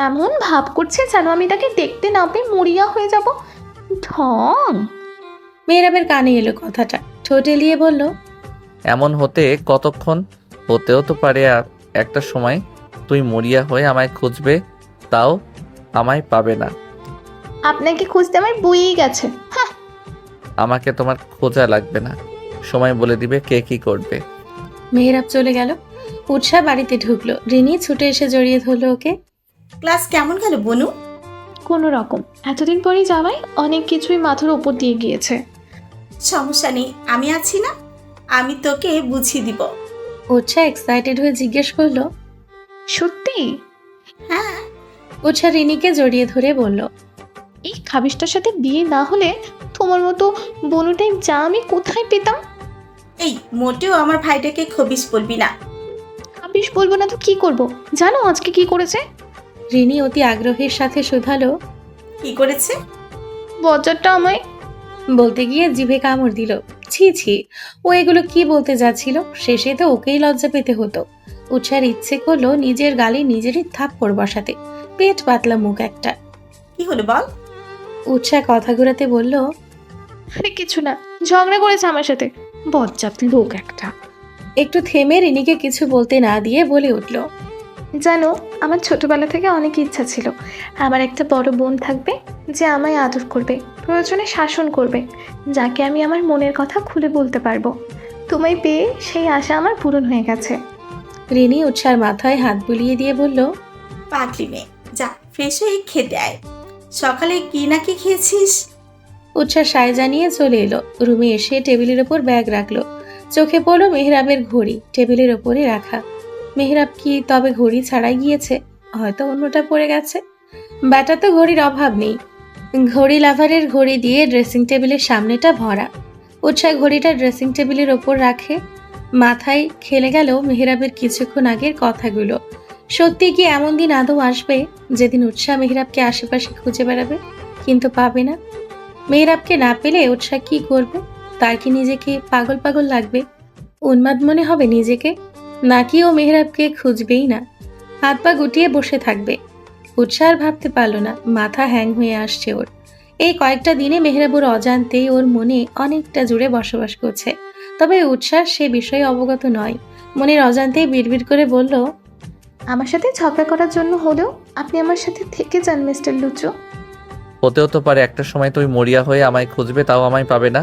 এমন ভাব করছে যেন আমি তাকে দেখতে না পেয়ে মরিয়া হয়ে যাব। ঢং। মেহরাবের কানে এলো কথাটা, ঠোঁট এলিয়ে বলল, এমন হতে কতক্ষণ? হতেও তো পারে একটা সময় তুই মরিয়া হয়ে আমায় খুঁজবে, তাও আমায় পাবে না। আপনাকে খুঁজতে আমার বইই গেছে। হ্যাঁ, আমাকে তোমার খোঁজা লাগবে না, সময় বলে দিবে কে কি করবে। মেহরাব চলে গেল। উৎসা বাড়িতে ঢুকলো। রিনি ছুটে এসে জড়িয়ে ধরলো ওকে। ক্লাস কেমন গেল বনু? কোনো রকম। এতদিন পরেই যাওয়াই অনেক কিছুই মাথার উপর দিয়ে গিয়েছে। সমস্যা নেই, আমি আছি না, আমি তোকে বুঝিয়ে দিব। উৎসা এক্সাইটেড হয়ে জিজ্ঞেস করলো, সত্যি? হ্যাঁ। উৎসা রিনিকে জড়িয়ে ধরে বলল, এই খাবিসটার সাথে বিয়ে না হলে তোমার মতো বনুটাই যা আমি কোথায় পেতাম? এই মোটেও আমার ভাইটাকে খবিস বলবি না। খাবিস বলবো না তো কি করব? জানো আজকে কি করেছে? রিনি অতি আগ্রহের সাথে শুধালো, কি করেছে? বজ্জারটা আমায় বলতে গিয়ে জিভে কামড় দিল। ছি ছি, ও এগুলো কি বলতে যাচ্ছিল? শেষে তো ওকেই লজ্জা পেতে হতো। উৎসার ইচ্ছে করলো নিজের গালে নিজেরই থাপ্পড় বসাতে। পেট পাতলা মুখ একটা। কি হলো বল? উৎসা কথা ঘুরাতে বলল, আরে কিছু না, ঝগড়া করেছে আমার সাথে। বজ্জাত লোক একটা। একটু থেমে রিনিকে কিছু বলতে না দিয়ে বলে উঠল, জানো, আমার ছোটবেলা থেকে অনেক ইচ্ছা ছিল আমার একটা বড় বোন থাকবে, যে আমায় আদর করবে, প্রয়োজনে শাসন করবে, যাকে আমি আমার মনের কথা খুলে বলতে পারবো। তোমায় পেয়ে সেই আশা আমার পূরণ হয়ে গেছে। রিনি উৎসার মাথায় হাত বুলিয়ে দিয়ে বলল, পাগলি মেয়ে, যা ফ্রেশ হয়ে খেতে আয়। সকালে কি না কি খেয়েছিস? উৎসার সায় জানিয়ে চলে এলো। রুমে এসে টেবিলের ওপর ব্যাগ রাখলো। চোখে পড়লো মেহরাবের ঘড়ি টেবিলের ওপরে রাখা। মেহরাব কি তবে ঘড়ি ছাড়াই গিয়েছে? হয়তো অন্যটা পড়ে গেছে। ব্যাটা তো ঘড়ির অভাব নেই। ঘড়ি লাভারের ঘড়ি দিয়ে ড্রেসিং টেবিলের সামনেটা ভরা। উৎসাহ ঘড়িটা ড্রেসিং টেবিলের ওপর রাখে। মাথায় খেলে গেল মেহরাবের কিছুক্ষণ আগের কথাগুলো। সত্যি কি এমন দিন আদৌ আসবে যেদিন উৎসাহ মেহরাবকে আশেপাশে খুঁজে বেড়াবে, কিন্তু পাবে না? মেহরাবকে না পেলে উৎসাহ কি করবে? তার কি নিজেকে পাগল পাগল লাগবে? উন্মাদ মনে হবে নিজেকে? নাকি ও মেহরাবকে খুঁজবেই না, হাত পা গুটিয়ে বসে থাকবে? উৎসাহ ভাবতে পারলো না। মাথা হ্যাং হয়ে আসছে ওর। এই কয়েকটা দিনে মেহরাব ওর অজান্তেই ওর মনে অনেকটা জুড়ে বসবাস করছে। তবে উৎসাহ সে বিষয়ে অবগত নয়। মনের অজান্তেই বিড়বিড় করে বলল, আমার সাথে ঝগড়া করার জন্য হলেও আপনি আমার সাথে থেকে যান মিস্টার লুচু। হতেও তো পারে একটা সময় তুই মরিয়া হয়ে আমায় খুঁজবে, তাও আমায় পাবে না।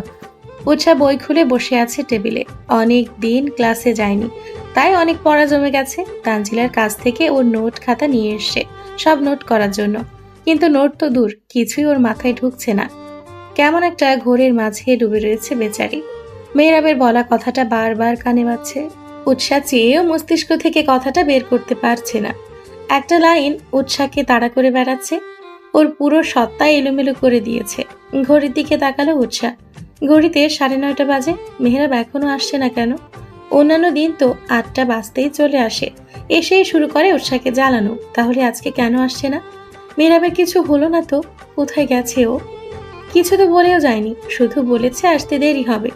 উৎসাহ বই খুলে বসে আছে টেবিলে। অনেক দিন ক্লাসে যায়নি, তাই অনেক পড়া জমে গেছে। তানজিলার কাছ থেকে ওর নোট খাতা নিয়ে এসছে সব নোট করার জন্য, কিন্তু নোট তো দূর, কিছুই ওর মাথায় ঢুকছে না। কেমন একটা ঘোরের মাঝে ডুবে রয়েছে বেচারি। মেহরাবের বলা কথাটা বারবার কানে বাজছে। উৎসাহ চেয়েও মস্তিষ্ক থেকে কথাটা বের করতে পারছে না। একটা লাইন উৎসাহকে তাড়া করে বেড়াচ্ছে, ওর পুরো সত্তা এলোমেলো করে দিয়েছে। ঘড়ির দিকে তাকালো উৎসাহ। ঘড়িতে 9:30 বাজে। মেহরাব এখনো আসছে না কেন? অন্যান্য দিন তো 8টা বাজতেই চলে আসে, এসেই শুরু করে উৎসাহকে জ্বালানো। তাহলে আজকে কেন আসছে না? মেহরাবের কিছু হলো না তো? কোথায় গেছে ও? কিছু তো বলেও যায়নি, শুধু বলেছে আসতে দেরি হবে।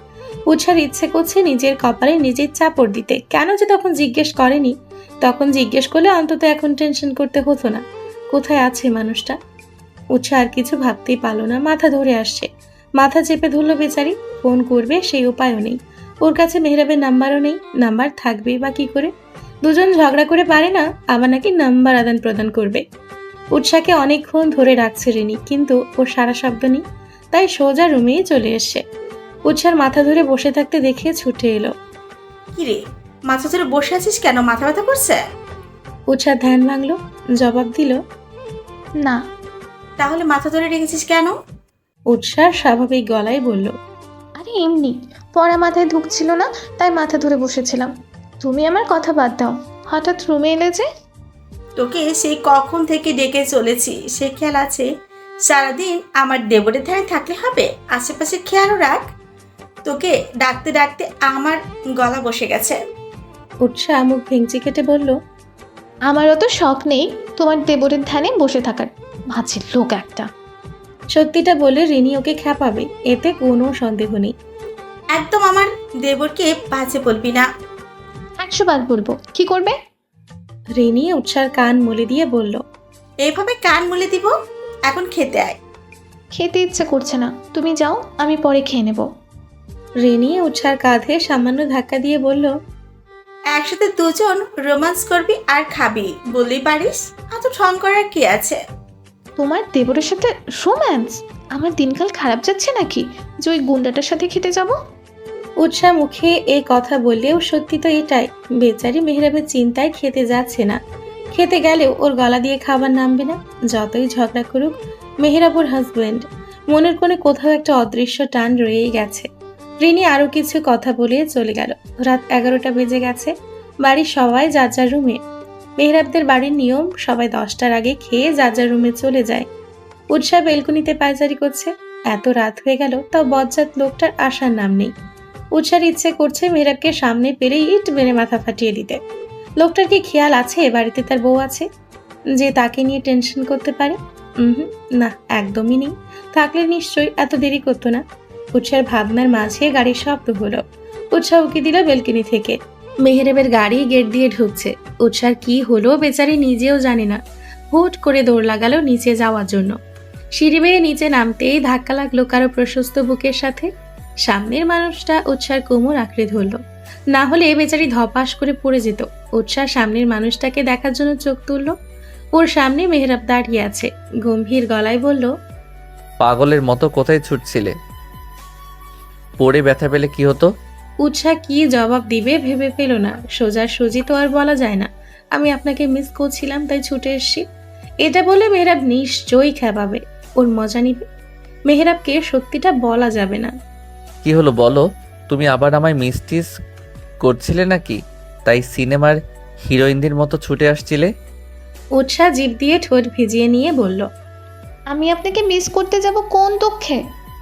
উৎসার ইচ্ছে করছে নিজের কপালে নিজের চাপড় দিতে। কেন যে তখন জিজ্ঞেস করেনি? তখন জিজ্ঞেস করলে অন্তত এখন টেনশন করতে হতো না। কোথায় আছে মানুষটা? উৎসাহ আর কিছু ভাবতেই পারলো না। মাথা ধরে আসছে। মাথা চেপে ধরলো বেচারি। ফোন করবে সেই উপায়ও নেই। ওর কাছে মেহরাবের নাম্বারও নেই। নাম্বার থাকবেই বা কি করে? দুজন ঝগড়া করে পারে না, আবার নাকি নাম্বার আদান প্রদান করবে। উৎসাহকে অনেকক্ষণ ধরে রাখছে রিনি, কিন্তু ওর সারা শব্দ নেই। তাই সোজা রুমেই চলে এসছে। উৎসার মাথা ধরে বসে থাকতে দেখে ছুটে এলো। কিরে, মাথা ধরে বসে আছিস কেন? মাথা ব্যথা করছে? উৎসার ধ্যান ভাঙলো, জবাব দিল, না। তাহলে মাথা ধরে রেখেছিস কেন? উৎসার স্বাভাবিক গলায় বলল, আরে এমনি, পড়া মাথায় ঢুকছিল না, তাই মাথা ধরে বসেছিলাম। তুমি আমার কথা বাদ দাও, হঠাৎ রুমে এলে যে? তোকে সেই কখন থেকে ডেকে চলেছি, সে খেয়াল আছে? সারাদিন আমার দেবরের ধ্যানে থাকলে হবে? আশেপাশে খেয়ালও রাখ। তোকে ডাকতে ডাকতে আমার গলা বসে গেছে। উৎসাহ মুখ ভেঙচি কেটে বলল, আমারও তো শখ নেই তোমার দেবরের ধ্যানে বসে থাকার, মাঝের লোক একটা। সত্যিটা বলে রিনি ওকে খ্যাপাবে, এতে কোনো সন্দেহ নেই। একদম আমার দেবরকে বাজে বলবি না। 100 বার বলবো, কি করবে? রিনি উৎসার কান মুলে দিয়ে বলল, এইভাবে কান মুলে দিব? এখন খেতে আয়। খেতে ইচ্ছে করছে না, তুমি যাও, আমি পরে খেয়ে নেব। রিনি উৎসার কাঁধে সামান্য ধাক্কা দিয়ে বলল, একসাথে দুজন রোমান্স করবি আর খাবি বললেই পারিস, এত ঠং করার কি আছে? তোমার দেবরের সাথে রোম্যান্স? আমার দিনকাল খারাপ যাচ্ছে নাকি যে ওই গুন্ডাটার সাথে খেতে যাব? উৎসাহ মুখে এই কথা বললেও সত্যি তো এটাই। বেচারি মেহরাবের চিন্তায় খেতে যাচ্ছে না। খেতে গেলেও ওর গলা দিয়ে খাবার নামবে না। যতই ঝগড়া করুক, মেহরাব ওর হাজব্যান্ড, মনের কোণে কোথাও একটা অদৃশ্য টান রয়েই গেছে। রিনি আরও কিছু কথা বলে চলে গেল। রাত 11টা বেজে গেছে। বাড়ির সবাই যার যার রুমে। মেহরাবদের বাড়ির নিয়ম, সবাই 10টার আগে খেয়ে যার যার রুমে চলে যায়। উৎসাহ বেলকুনিতে পায়চারি করছে। এত রাত হয়ে গেল, তাও বজ্জাত লোকটার আসার নাম নেই। উৎসার ইচ্ছে করছে মেহরাবকে সামনে পেরে ইট মেরে মাথা ফাটিয়ে দিতে। লোকটার কি খেয়াল আছে বাড়িতে তার বউ আছে, যে তাকে নিয়ে টেনশন করতে পারে? না, একদমই নেই। থাকলে নিশ্চয়ই এত দেরি করতো না। উৎসার ভাবনার মাঝে গাড়ির শব্দ হলো। উৎসাহ উকি দিল বেলকনি থেকে। মেহরাবের গাড়ি গেট দিয়ে ঢুকছে। উৎসার কি হলো বেচারি নিজেও জানে না। হুট করে দৌড় লাগালো নিচে যাওয়ার জন্য। সিঁড়ি বেয়ে নিচে নামতেই ধাক্কা লাগলো কারো প্রশস্ত বুকের সাথে। সামনের মানুষটা উৎসার কোমর আঁকড়ে ধরল, না হলে বেচারি ধপাস করে পড়ে যেত। উৎসাহ সামনের মানুষটাকে দেখার জন্য চোখ তুলল। ওর সামনে মেহরাব দাঁড়িয়ে আছে। গম্ভীর গলায় বলল, পাগলের মতো কোথায় ছুটছিলে? পড়ে ব্যথা পেলে কি হতো? উৎসাহ কি জবাব দিবে ভেবে পেল না। সোজাসুজি তো আর বলা যায় না, আমি আপনাকে মিস করছিলাম তাই ছুটে এসছি। এটা বলে মেহরাব নিশ্চয়ই খেপাবে, ওর মজা নিবে। মেহরাবকে সত্যিটা বলা যাবে না। কি হলো বলো? তুমি আবার আমায় মিসটিস করছিলে নাকি, তাই সিনেমার হিরোইনদের মতো ছুটে আসছিলে? উৎসাহ জিভ দিয়ে ঠোঁট ভিজিয়ে নিয়ে বলল, আমি আপনাকে মিস করতে যাব কোন দুঃখে?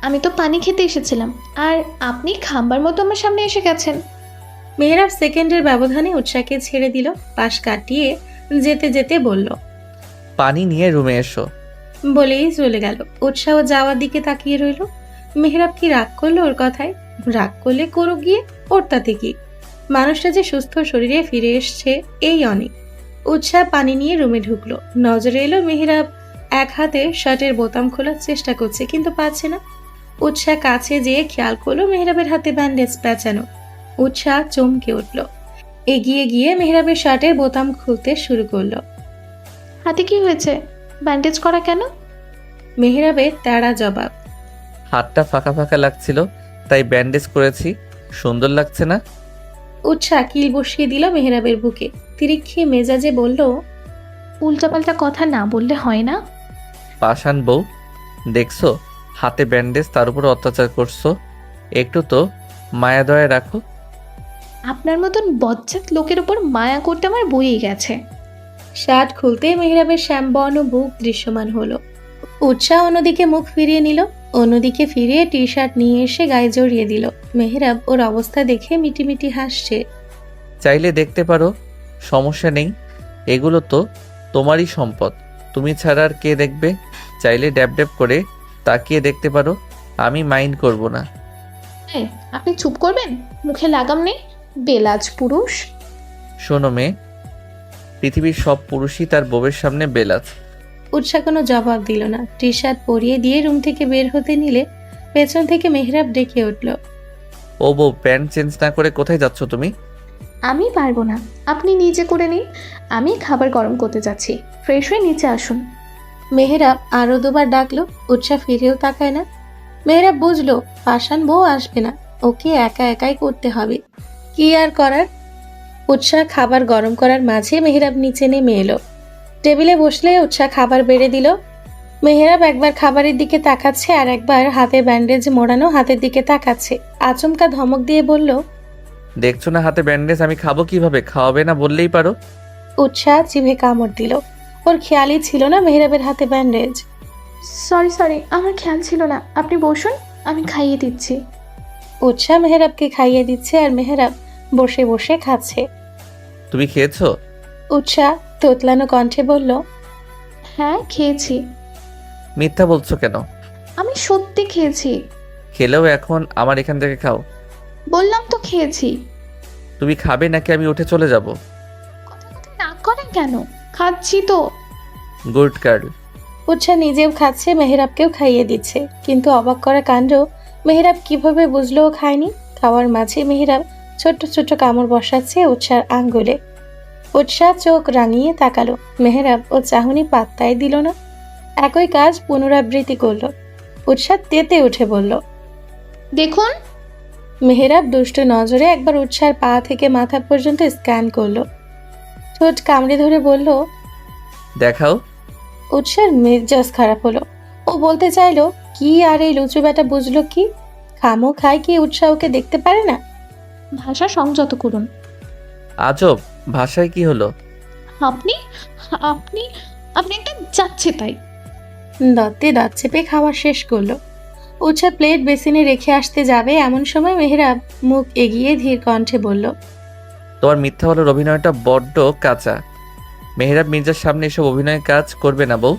আমি তো পানি খেতে এসেছিলাম, আর আপনি খাম্বার মতো আমার সামনে এসে গেছেন। মেহরাব সেকেন্ডের ব্যবধানে উৎসাহকে ছেড়ে দিল। পাশ কাটিয়ে যেতে যেতে বলল, পানি নিয়ে রুমে এসো। বলেই চলে গেল। উৎসাহ যাওয়ার দিকে তাকিয়ে রইল। মেহরাব কি রাগ করলো ওর কথায়? রাগ করলে করুক গিয়ে, ওর তাতে কি? মানুষটা যে সুস্থ শরীরে ফিরে এসছে এই অনেক। উৎসাহ পানি নিয়ে রুমে ঢুকলো। নজরে এলো মেহরাব এক হাতে শার্টের বোতাম খোলার চেষ্টা করছে, কিন্তু পারছে না। উৎসাহ কাছে যেয়ে খেয়াল করলো মেহরাবের হাতে ব্যান্ডেজ পেঁচানো। উৎসাহ চমকে উঠল। এগিয়ে গিয়ে মেহরাবের শার্টের বোতাম খুলতে শুরু করলো। হাতে কি হয়েছে? ব্যান্ডেজ করা কেন? মেহরাবের তেড়া জবাব, হাতটা ফাঁকা ফাঁকা লাগছিল তাই ব্যান্ডেজ করেছি। সুন্দর লাগছে না? উৎসাহ কিল বসিয়ে দিল মেহরাবের বুকে। তিরিক্ষি মেজাজে বলল, উল্টাপাল্টা কথা না বললে হয় না? পাষাণ বউ, দেখছো হাতে ব্যান্ডেজ, তার উপর অত্যাচার করছো। একটু তো মায়া দয়া রাখো। আপনার মতন বজ্জাত লোকের উপর মায়া করতে আমার বইয়ে গেছে। শার্ট খুলতে মেহরাবের শ্যামবর্ণ বুক দৃশ্যমান হলো। উৎসাহ অন্যদিকে মুখ ফিরিয়ে নিল। অন্যদিকে ফিরিয়ে টি শার্ট নিয়ে এসে গায়ে জড়িয়ে দিল। মেহরাব ওর অবস্থা দেখে মিটিমিটি হাসছে। চাইলে দেখতে পারো, সমস্যা নেই। এগুলো তো তোমারই সম্পদ, তুমি ছাড়া আর কে দেখবে? চাইলে ড্যাব ড্যাব করে তাকিয়ে দেখতে পারো, আমি মাইন্ড করব না। আপনি চুপ করবেন? মুখে লাগাম নেই, বেলাজ পুরুষ। শোনো মেয়ে, পৃথিবীর সব পুরুষই তার বউয়ের সামনে বেলাজ। উৎসাহ কোনো জবাব দিল না। টি শার্ট পরিয়ে দিয়ে রুম থেকে বের হতে নিলে পেছন থেকে মেহরাব ডেকে উঠল, ও বউ, প্যান্ট চেঞ্জ না করে কোথায় যাচ্ছ তুমি? আমি পারবো না, আপনি নিজে করে নিন। আমি খাবার গরম করতে যাচ্ছি, ফ্রেশ হয়ে নিচে আসুন। মেহরাব আরো দুবার ডাকলো। উৎসাহ ফিরেও তাকায় না। মেহরাব বুঝলো পাষাণ বউ আসবে না, ওকে একা একাই করতে হবে। কি আর করার? উৎসাহ খাবার গরম করার মাঝে মেহরাব নিচে নেমে এলো। টেবিলে বসলে উৎসাহ খাবার বেড়ে দিল। মেহরাব একবার খাবারের দিকে তাকাচ্ছে আর একবার হাতে ব্যান্ডেজ মোড়ানো হাতের দিকে তাকাচ্ছে। আচমকা ধমক দিয়ে বলল, দেখছো না হাতে ব্যান্ডেজ, আমি খাবো কিভাবে? খাওয়াবে না বললেই পারো। উৎসাহ জিভে কামড় দিল। ওর খেয়ালই ছিল না মেহরাবের হাতে ব্যান্ডেজ। সরি, আমার খেয়াল ছিল না। আপনি বসুন, আমি খাইয়ে দিচ্ছি। উৎসাহ মেহেরাবকে খাইয়ে দিচ্ছে আর মেহেরাব বসে বসে খাচ্ছে। তুমি খেয়েছো? উৎসাহ তোতলানো কণ্ঠে বলল, হ্যাঁ খেয়েছি। মিথ্যা বলছো কেন? আমি সত্যি খেয়েছি। খেলেও এখন আমার এখান থেকে খাও। বললাম তো খেয়েছি। তুমি খাবে নাকি আমি উঠে চলে যাব? কথায় কথায় রাগ করেন কেন? খাচ্ছি তো। Good girl. উৎসাহ নিজেও খাচ্ছে, মেহেরাবকেও খাইয়ে দিচ্ছে। কিন্তু অবাক করা কাণ্ড, মেহেরাব কিভাবে বুঝলো ও খায়নি? খাওয়ার মাঝে মেহেরাব ছোট্ট ছোট্ট কামড় বসাচ্ছে উৎসার আঙ্গুলে। উৎসাহ চোখ রাঙিয়ে তাকালো। মেহেরাব ও চাহনি পাত্তাই দিল না। একই কাজ পুনরাবৃত্তি করলো। উৎসাহ তেতে উঠে বলল, দেখুন। মেহেরাব দুষ্ট নজরে একবার উৎসার পা থেকে মাথা পর্যন্ত স্ক্যান করলো। ঠোঁট কামড়ে ধরে বলল, দেখাও। উৎসার মেজাজ খারাপ হলো। ও বলতে চাইলো কি, আর এই লুচু বেটা বুঝলো কি? খামো খায় কি উৎসাহ ওকে দেখতে পারে না? ভাষা সংযত করুন। আজব, ভাষায় কি হলো? আপনি আপনি আপনি একটা যাচ্ছে তাই। দাঁতে দাঁত চেপে খাওয়া শেষ করলো। উৎসাহ প্লেট বেসিনে রেখে আসতে যাবে এমন সময় মেহেরাব মুখ এগিয়ে ধীর কণ্ঠে বলল, তোমার মিথ্যা বলার অভিনয়টা বড্ড কাঁচা। মেহেরাব মির্জার সামনে এসব অভিনয় কাজ করবে না বউ।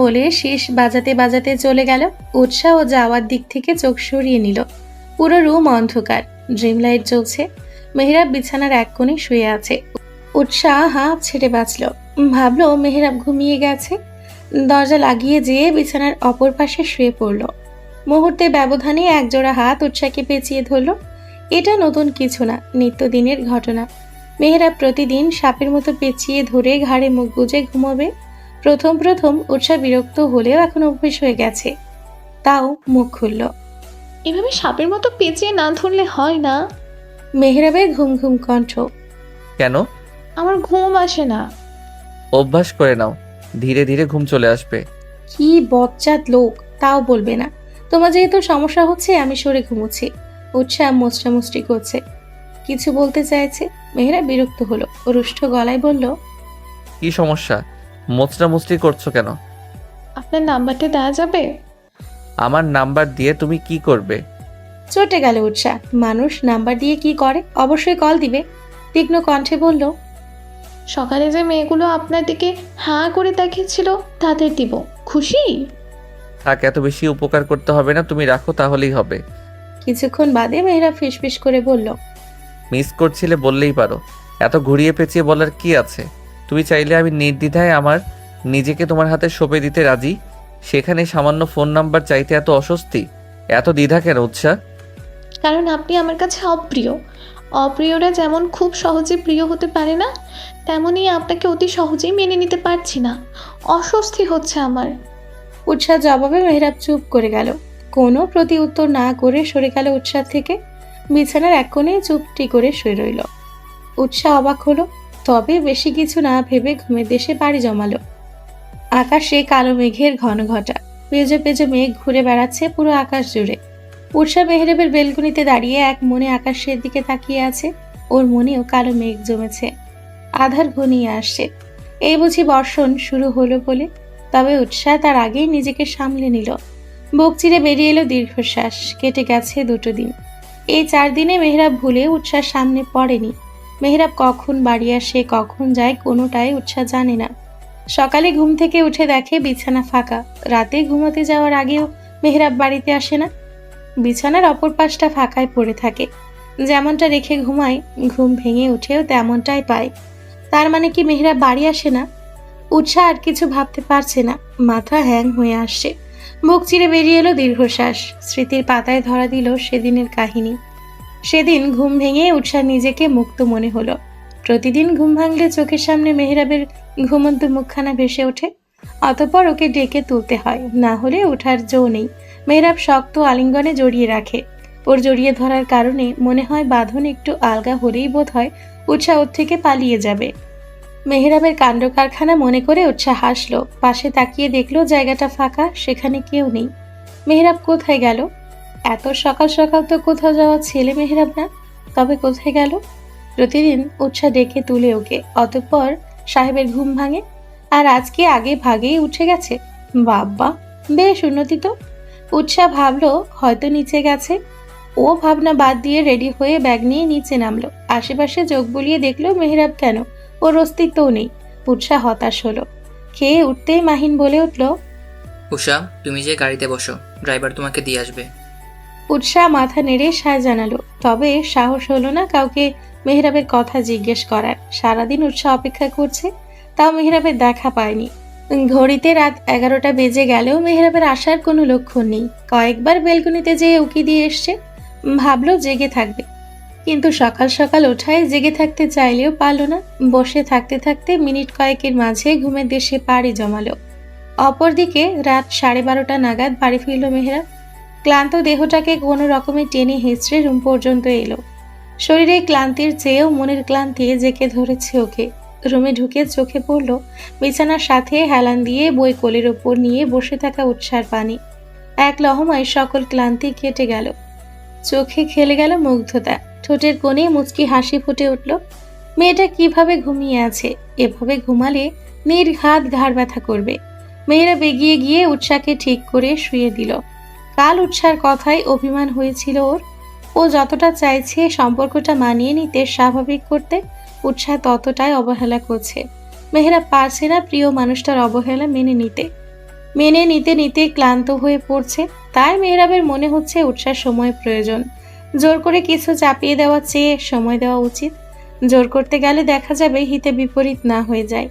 বলে শীষ বাজাতে বাজাতে চলে গেল। উৎসাহ ও যাওয়ার দিক থেকে চোখ সরিয়ে নিল। পুরো রুম অন্ধকার, ড্রিম লাইট জ্বলছে। মেহেরাব বিছানার এক কোণে শুয়ে আছে। উৎসাহ হাঁপ ছেড়ে বাঁচল। ভাবলো মেহেরাব ঘুমিয়ে গেছে। দরজা লাগিয়ে যেয়ে বিছানার অপর পাশে শুয়ে পড়ল। মুহূর্তে ব্যবধানে একজোড়া হাত উৎসাহকে পেঁচিয়ে ধরল। এটা নতুন কিছু না, নিত্যদিনের ঘটনা। মেহেরাব প্রতিদিন সাপের মতো পেঁচিয়ে ধরে ঘাড়ে মুখ গুজে ঘুমোবে। প্রথম প্রথম উৎসাহ বিরক্ত হলেও এখন অভ্যেস হয়ে গেছে। তাও মুখ খুলল। এভাবে সাপের মতো পেঁচিয়ে না ধরলে হয় না। মেহেরাবের ঘুম ঘুম কণ্ঠ। কেন? আমার ঘুম আসে না। অভ্যাস করে নাও, ধীরে ধীরে ঘুম চলে আসবে। কি বজ্জাত লোক, তাও বলবে না। তোমার যেহেতু সমস্যা হচ্ছে আমি সরে ঘুমোচ্ছি। উৎসাহ মোচড়ামুচড়ি করছে, কিছু বলতে চাইছে। মেহেরাব বিরক্ত হলো, রুষ্ট গলায় বলল, কি সমস্যা? মোচড়া মুচড়ি করছো কেন? আপনার নাম্বারটা দেওয়া যাবে? আমার নাম্বার দিয়ে তুমি কি করবে? চটে গেল উৎসাহ। মানুষ নাম্বার দিয়ে কি করে? অবশ্যই কল দিবে। তীক্ষ্ণ কণ্ঠে বলল, সকালে যে মেয়েগুলো আপনার দিকে হাঁ করে তাকিয়েছিল তাদের দিব। খুশি? থাক, এত বেশি উপকার করতে হবে না, তুমি রাখো তাহলেই হবে। কিছুক্ষণ বাদে মেহেরাব ফিসফিস করে বলল, মিস করছিলে বললেই পারো, এত ঘুরিয়ে পেঁচিয়ে বলার কি আছে? তুমি চাইলে আমি নির্দ্বিধায় আমার নিজেকে তোমার হাতে সঁপে দিতে রাজি। সেখানে সামান্য ফোন নাম্বার চাইতে এত অস্বস্তি, এত দ্বিধা কেন উৎসাহ? কারণ আপনি আমার কাছে অপ্রিয়। অপ্রিয়রা যেমন খুব সহজে প্রিয় হতে পারে না, তেমনই আপনাকে অতি সহজেই মেনে নিতে পারছি না। অস্বস্তি হচ্ছে আমার। উৎসাহ জবাবে মেহেরাব চুপ করে গেল। কোনো প্রতি উত্তর না করে সরে গেল উৎসাহ থেকে। বিছানার এক কোণে চুপটি করে শুয়ে রইল। উৎসাহ অবাক হলো, তবে বেশি কিছু না ভেবে ঘুমের দেশে বাড়ি জমালো। আকাশে কালো মেঘের ঘন ঘটা, পেজে পেজে মেঘ ঘুরে বেড়াচ্ছে পুরো আকাশ জুড়ে। উৎসাহ মেহেরাবের বেলকনিতে দাঁড়িয়ে এক মনে আকাশের দিকে তাকিয়ে আছে। ওর মনেও কালো মেঘ জমেছে, আধার ঘনিয়ে আসছে। এই বুঝি বর্ষণ শুরু হলো বলে। তবে উৎসাহ তার আগেই নিজেকে সামলে নিল। বুক চিরে বেরিয়ে এলো দীর্ঘশ্বাস। কেটে গেছে 2 দিন। এই 4 দিনে মেহেরাব ভুলে উৎসাহ সামনে পড়েনি। মেহেরাব কখন বাড়ি আসে, কখন যায়, কোনোটাই উৎসাহ জানে না। সকালে ঘুম থেকে উঠে দেখে বিছানা ফাঁকা। রাতে ঘুমাতে যাওয়ার আগেও মেহেরাব বাড়িতে আসে না। বিছানার অপর পাশটা ফাঁকায় পড়ে থাকে। যেমনটা রেখে ঘুমায়, ঘুম ভেঙে উঠেও তেমনটাই পায়। তার মানে কি মেহেরাব বাড়ি আসে না? উৎসাহ আর কিছু ভাবতে পারছে না, মাথা হ্যাং হয়ে আসছে। বুক চিরে বেরিয়ে এলো দীর্ঘশ্বাস। স্মৃতির পাতায় ধরা দিল সেদিনের কাহিনী। সেদিন ঘুম ভেঙে উৎসাহ নিজেকে মুক্ত মনে হলো। প্রতিদিন ঘুম ভাঙলে চোখের সামনে মেহেরাবের ঘুমন্ত মুখখানা ভেসে ওঠে। অতঃপর ওকে ডেকে তুলতে হয়, না হলে ওঠার জো নেই। মেহেরাব শক্ত আলিঙ্গনে জড়িয়ে রাখে। ওর জড়িয়ে ধরার কারণে মনে হয় বাঁধন একটু আলগা হলেই বোধ হয় উৎসাহ ওর থেকে পালিয়ে যাবে। মেহেরাবের কাণ্ড কারখানা মনে করে উৎসাহ হাসলো। পাশে তাকিয়ে দেখলো জায়গাটা ফাঁকা, সেখানে কেউ নেই। মেহেরাব কোথায় গেল? এত সকাল সকাল তো কোথাও যাওয়া ছেলে মেহেরাব না, তবে কোথায় গেল? প্রতিদিন উৎসাহ ডেকে তুলে ওকে, অতঃপর সাহেবের ঘুম ভাঙে। আর আজকে আগে ভাগেই উঠে গেছে। বাবা, বেশ উন্নতি তো। উৎসাহ ভাবলো হয়তো নিচে গেছে। ও ভাবনা বাদ দিয়ে রেডি হয়ে ব্যাগ নিয়ে নিচে নামলো। আশেপাশে চোখ বুলিয়ে দেখলো মেহরাব কেন, ওর অস্তিত্বও নেই। উৎসাহ হতাশ হলো। খেয়ে উঠতেই মাহিন বলে উঠল, উষা, তুমি যে গাড়িতে বসো, ড্রাইভার তোমাকে দিয়ে আসবে। উৎসাহ মাথা নেড়ে সায় জানালো। তবে সাহস হলো না কাউকে মেহরাবের কথা জিজ্ঞেস করার। সারাদিন উৎসাহ অপেক্ষা করছে, তাও মেহরাবের দেখা পায়নি। ঘড়িতে রাত 11টা বেজে গেলেও মেহরাবের আসার কোনো লক্ষণ নেই। কয়েকবার বেলকনিতে যেয়ে উকি দিয়ে এসছে, ভাবলো জেগে থাকবে, কিন্তু সকাল সকাল ওঠায় জেগে থাকতে চাইলেও পারল না। বসে থাকতে থাকতে মিনিট কয়েকের মাঝে ঘুমের দেশে পাড়ি জমালো। অপরদিকে রাত 12:30 নাগাদ বাড়ি ফিরল মেহরাব। ক্লান্ত দেহটাকে কোনো রকমে টেনে হেঁচড়ে রুম পর্যন্ত এলো। শরীরে ক্লান্তির চেয়েও মনের ক্লান্তি জেঁকে ধরেছে ওকে। রুমে ঢুকে চোখে পড়ল বিছানার সাথে হেলান দিয়ে বই কোলের ওপর নিয়ে বসে থাকা উৎসার পানি। এক লহমায় সকল ক্লান্তি কেটে গেল। চোখে খেলে গেল মুগ্ধতা, ঠোঁটের কোণে মুচকি হাসি ফুটে উঠল। মেয়েটা কিভাবে ঘুমিয়ে আছে, এভাবে ঘুমালে নির্ঘাত ঘাড় ব্যথা করবে। মেয়েরাব এগিয়ে গিয়ে উৎসাকে ঠিক করে শুয়ে দিল। কাল উৎসার কথায় অভিমান হয়েছিল ওর। ও যতটা চাইছে সম্পর্কটা মানিয়ে নিতে, স্বাভাবিক করতে, উৎসাহ ততটাই অবহেলা করছে। মেহরাব পারছে না প্রিয় মানুষটার অবহেলা মেনে নিতে নিতে ক্লান্ত হয়ে পড়ছে। তাই মেহরাবের মনে হচ্ছে উৎসার সময় প্রয়োজন। জোর করে কিছু চাপিয়ে দেওয়ার চেয়ে সময় দেওয়া উচিত। জোর করতে গেলে দেখা যাবে হিতে বিপরীত না হয়ে যায়।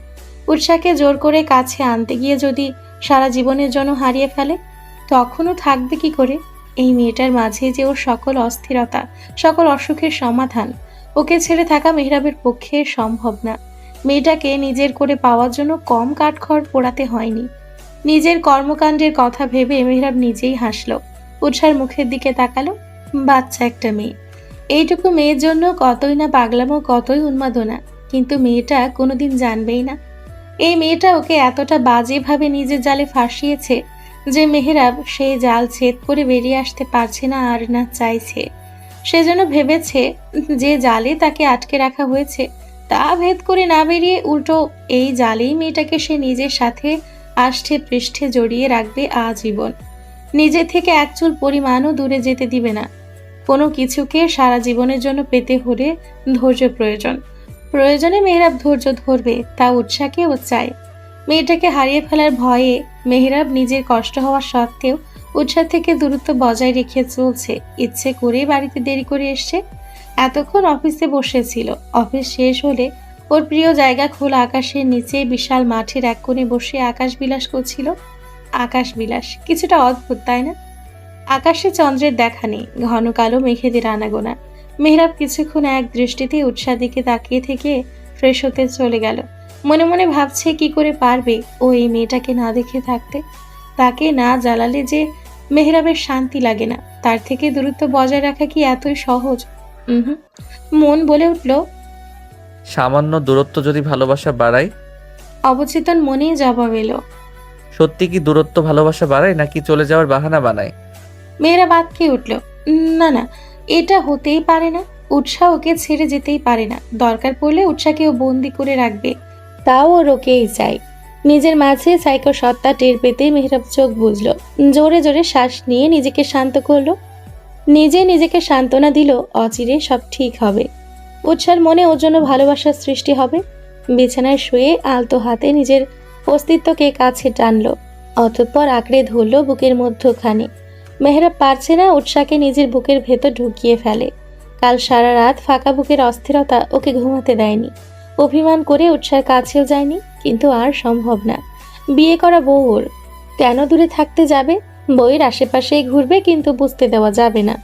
উৎসাকে জোর করে কাছে আনতে গিয়ে যদি সারা জীবনের জন্য হারিয়ে ফেলে, তখনও থাকবে কি করে? এই মেয়েটার মাঝে যে ওর সকল অস্থিরতা, সকল অসুখের সমাধান, ওকে ছেড়ে থাকা মেহরাবের পক্ষে সম্ভব না। মেয়েটাকে নিজের করে পাওয়ার জন্য কম কাঠখড় পোড়াতে হয়নি। নিজের কর্মকাণ্ডের কথা ভেবে মেহরাব নিজেই হাসল। উৎসার মুখের দিকে তাকালো। বাচ্চা একটা মেয়ে, এইটুকু মেয়ের জন্য কতই না পাগলামো, কতই উন্মাদনা। কিন্তু মেয়েটা কোনোদিন জানবেই না এই মেয়েটা ওকে এতটা বাজেভাবে নিজের জালে ফাঁসিয়েছে যে মেহরাব সেই জাল ছেদ করে বেরিয়ে আসতে পারছে না আর না চাইছে। সেজন্য ভেবেছে যে জালে তাকে আটকে রাখা হয়েছে তা ভেদ করে না বেরিয়ে উল্টো এই জালেই মেয়েটাকে সে নিজের সাথে আষ্ঠে পৃষ্ঠে জড়িয়ে রাখবে আজীবন। নিজে থেকে এক চুল পরিমাণও দূরে যেতে দিবে না। কোনো কিছুকে সারা জীবনের জন্য পেতে হলে ধৈর্য প্রয়োজন। প্রয়োজনে মেহরাব ধৈর্য ধরবে, তা উৎসাহকে ও চায়। মেয়েটাকে হারিয়ে ফেলার ভয়ে মেহরাব নিজের কষ্ট হওয়া সত্ত্বেও উৎসাহ থেকে দূরত্ব বজায় রেখে চলছে। ইচ্ছে করে বাড়িতে দেরি করে এসছে। এতক্ষণ অফিসে বসেছিল। অফিস শেষ হলে ওর প্রিয় জায়গা খোলা আকাশের নিচে বিশাল মাঠের এক কোণে বসে আকাশ বিলাস করছিল। আকাশ বিলাস কিছুটা অদ্ভুত, তাই না? আকাশে চন্দ্রের দেখা নেই, ঘন কালো মেঘেদের আনাগোনা। মেহরাব কিছুক্ষণ এক দৃষ্টিতে উৎসাহ দিকে তাকিয়ে থেকে ফ্রেশ হতে চলে গেল। মনে মনে ভাবছে কি করে পারবে ও এই মেয়েটাকে না দেখে থাকতে। তাকে না জ্বালালে যে মেহরাবের শান্তি লাগে না, তার থেকে দূরত্ব বজায় রাখা কি এতই সহজ? মন বলে উঠল, সামান্য দূরত্ব যদি ভালোবাসা বাড়ায়? অবচেতন মনেই জবাব এলো, সত্যি কি দূরত্ব ভালোবাসা বাড়ায় নাকি চলে যাওয়ার বাহানা বানায়? মেয়েরাব আটকে উঠল। না না, এটা হতেই পারে না। উৎসাহ ওকে ছেড়ে যেতেই পারে না। দরকার পড়লে উৎসাহকে ও বন্দি করে রাখবে, তাও ওর ওকেই চাই। নিজের মাঝে সাইকো সত্তা টের পেতে মেহরাব চোখ বুঝলো। জোরে জোরে শ্বাস নিয়ে নিজেকে শান্ত করলো। নিজেকে সান্ত্বনা দিল, অচিরে সব ঠিক হবে। উৎসার মনে ওর জন্য ভালোবাসার সৃষ্টি হবে। বিছানায় শুয়ে আলতো হাতে নিজের অস্তিত্বকে কাছে টানলো, অতঃপর আঁকড়ে ধরল বুকের মধ্যখানে। মেহরাব পারছে না উৎসাকে নিজের বুকের ভেতর ঢুকিয়ে ফেলে। কাল সারা রাত ফাঁকা বুকের অস্থিরতা ওকে ঘুমাতে দেয়নি। অভিমান করে উৎসার কাছেও যায়নি, কিন্তু আর সম্ভব না। বিয়ে করা বউ ওর, কেন দূরে থাকতে যাবে? বইয়ের আশেপাশেই ঘুরবে, কিন্তু বুঝতে দেওয়া যাবে না।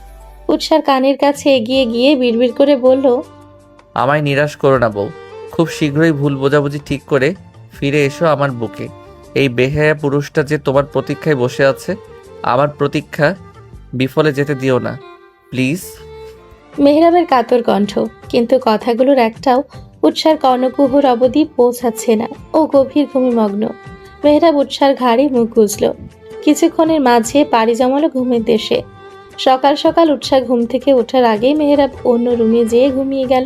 উৎসার কানের কাছে এগিয়ে গিয়ে বিড়বিড় করে বলল, আমায় নিরাশ করো না বউ। খুব শীঘ্রই ভুল বোঝাবুঝি ঠিক করে ফিরে এসো আমার বুকে। এই বেহায়া পুরুষটা যে তোমার প্রতীক্ষায় বসে আছে, আমার প্রতীক্ষা বিফলে যেতে দিও না প্লিজ। মেহরাবের কাতর কণ্ঠ, কিন্তু কথাগুলোর একটাও উৎসার কর্ণকুহর অবধি পৌঁছাচ্ছে না। ও গভীর ঘুমে মগ্ন। মেহরাব উৎসার ঘাড়ে মুখ গুজল। কিছুক্ষণের মাঝে পাড়ি জমালো ঘুমের দেশে। সকাল সকাল উৎসাহ ঘুম থেকে ওঠার আগেই মেহরাব অন্য রুমে যেয়ে ঘুমিয়ে গেল।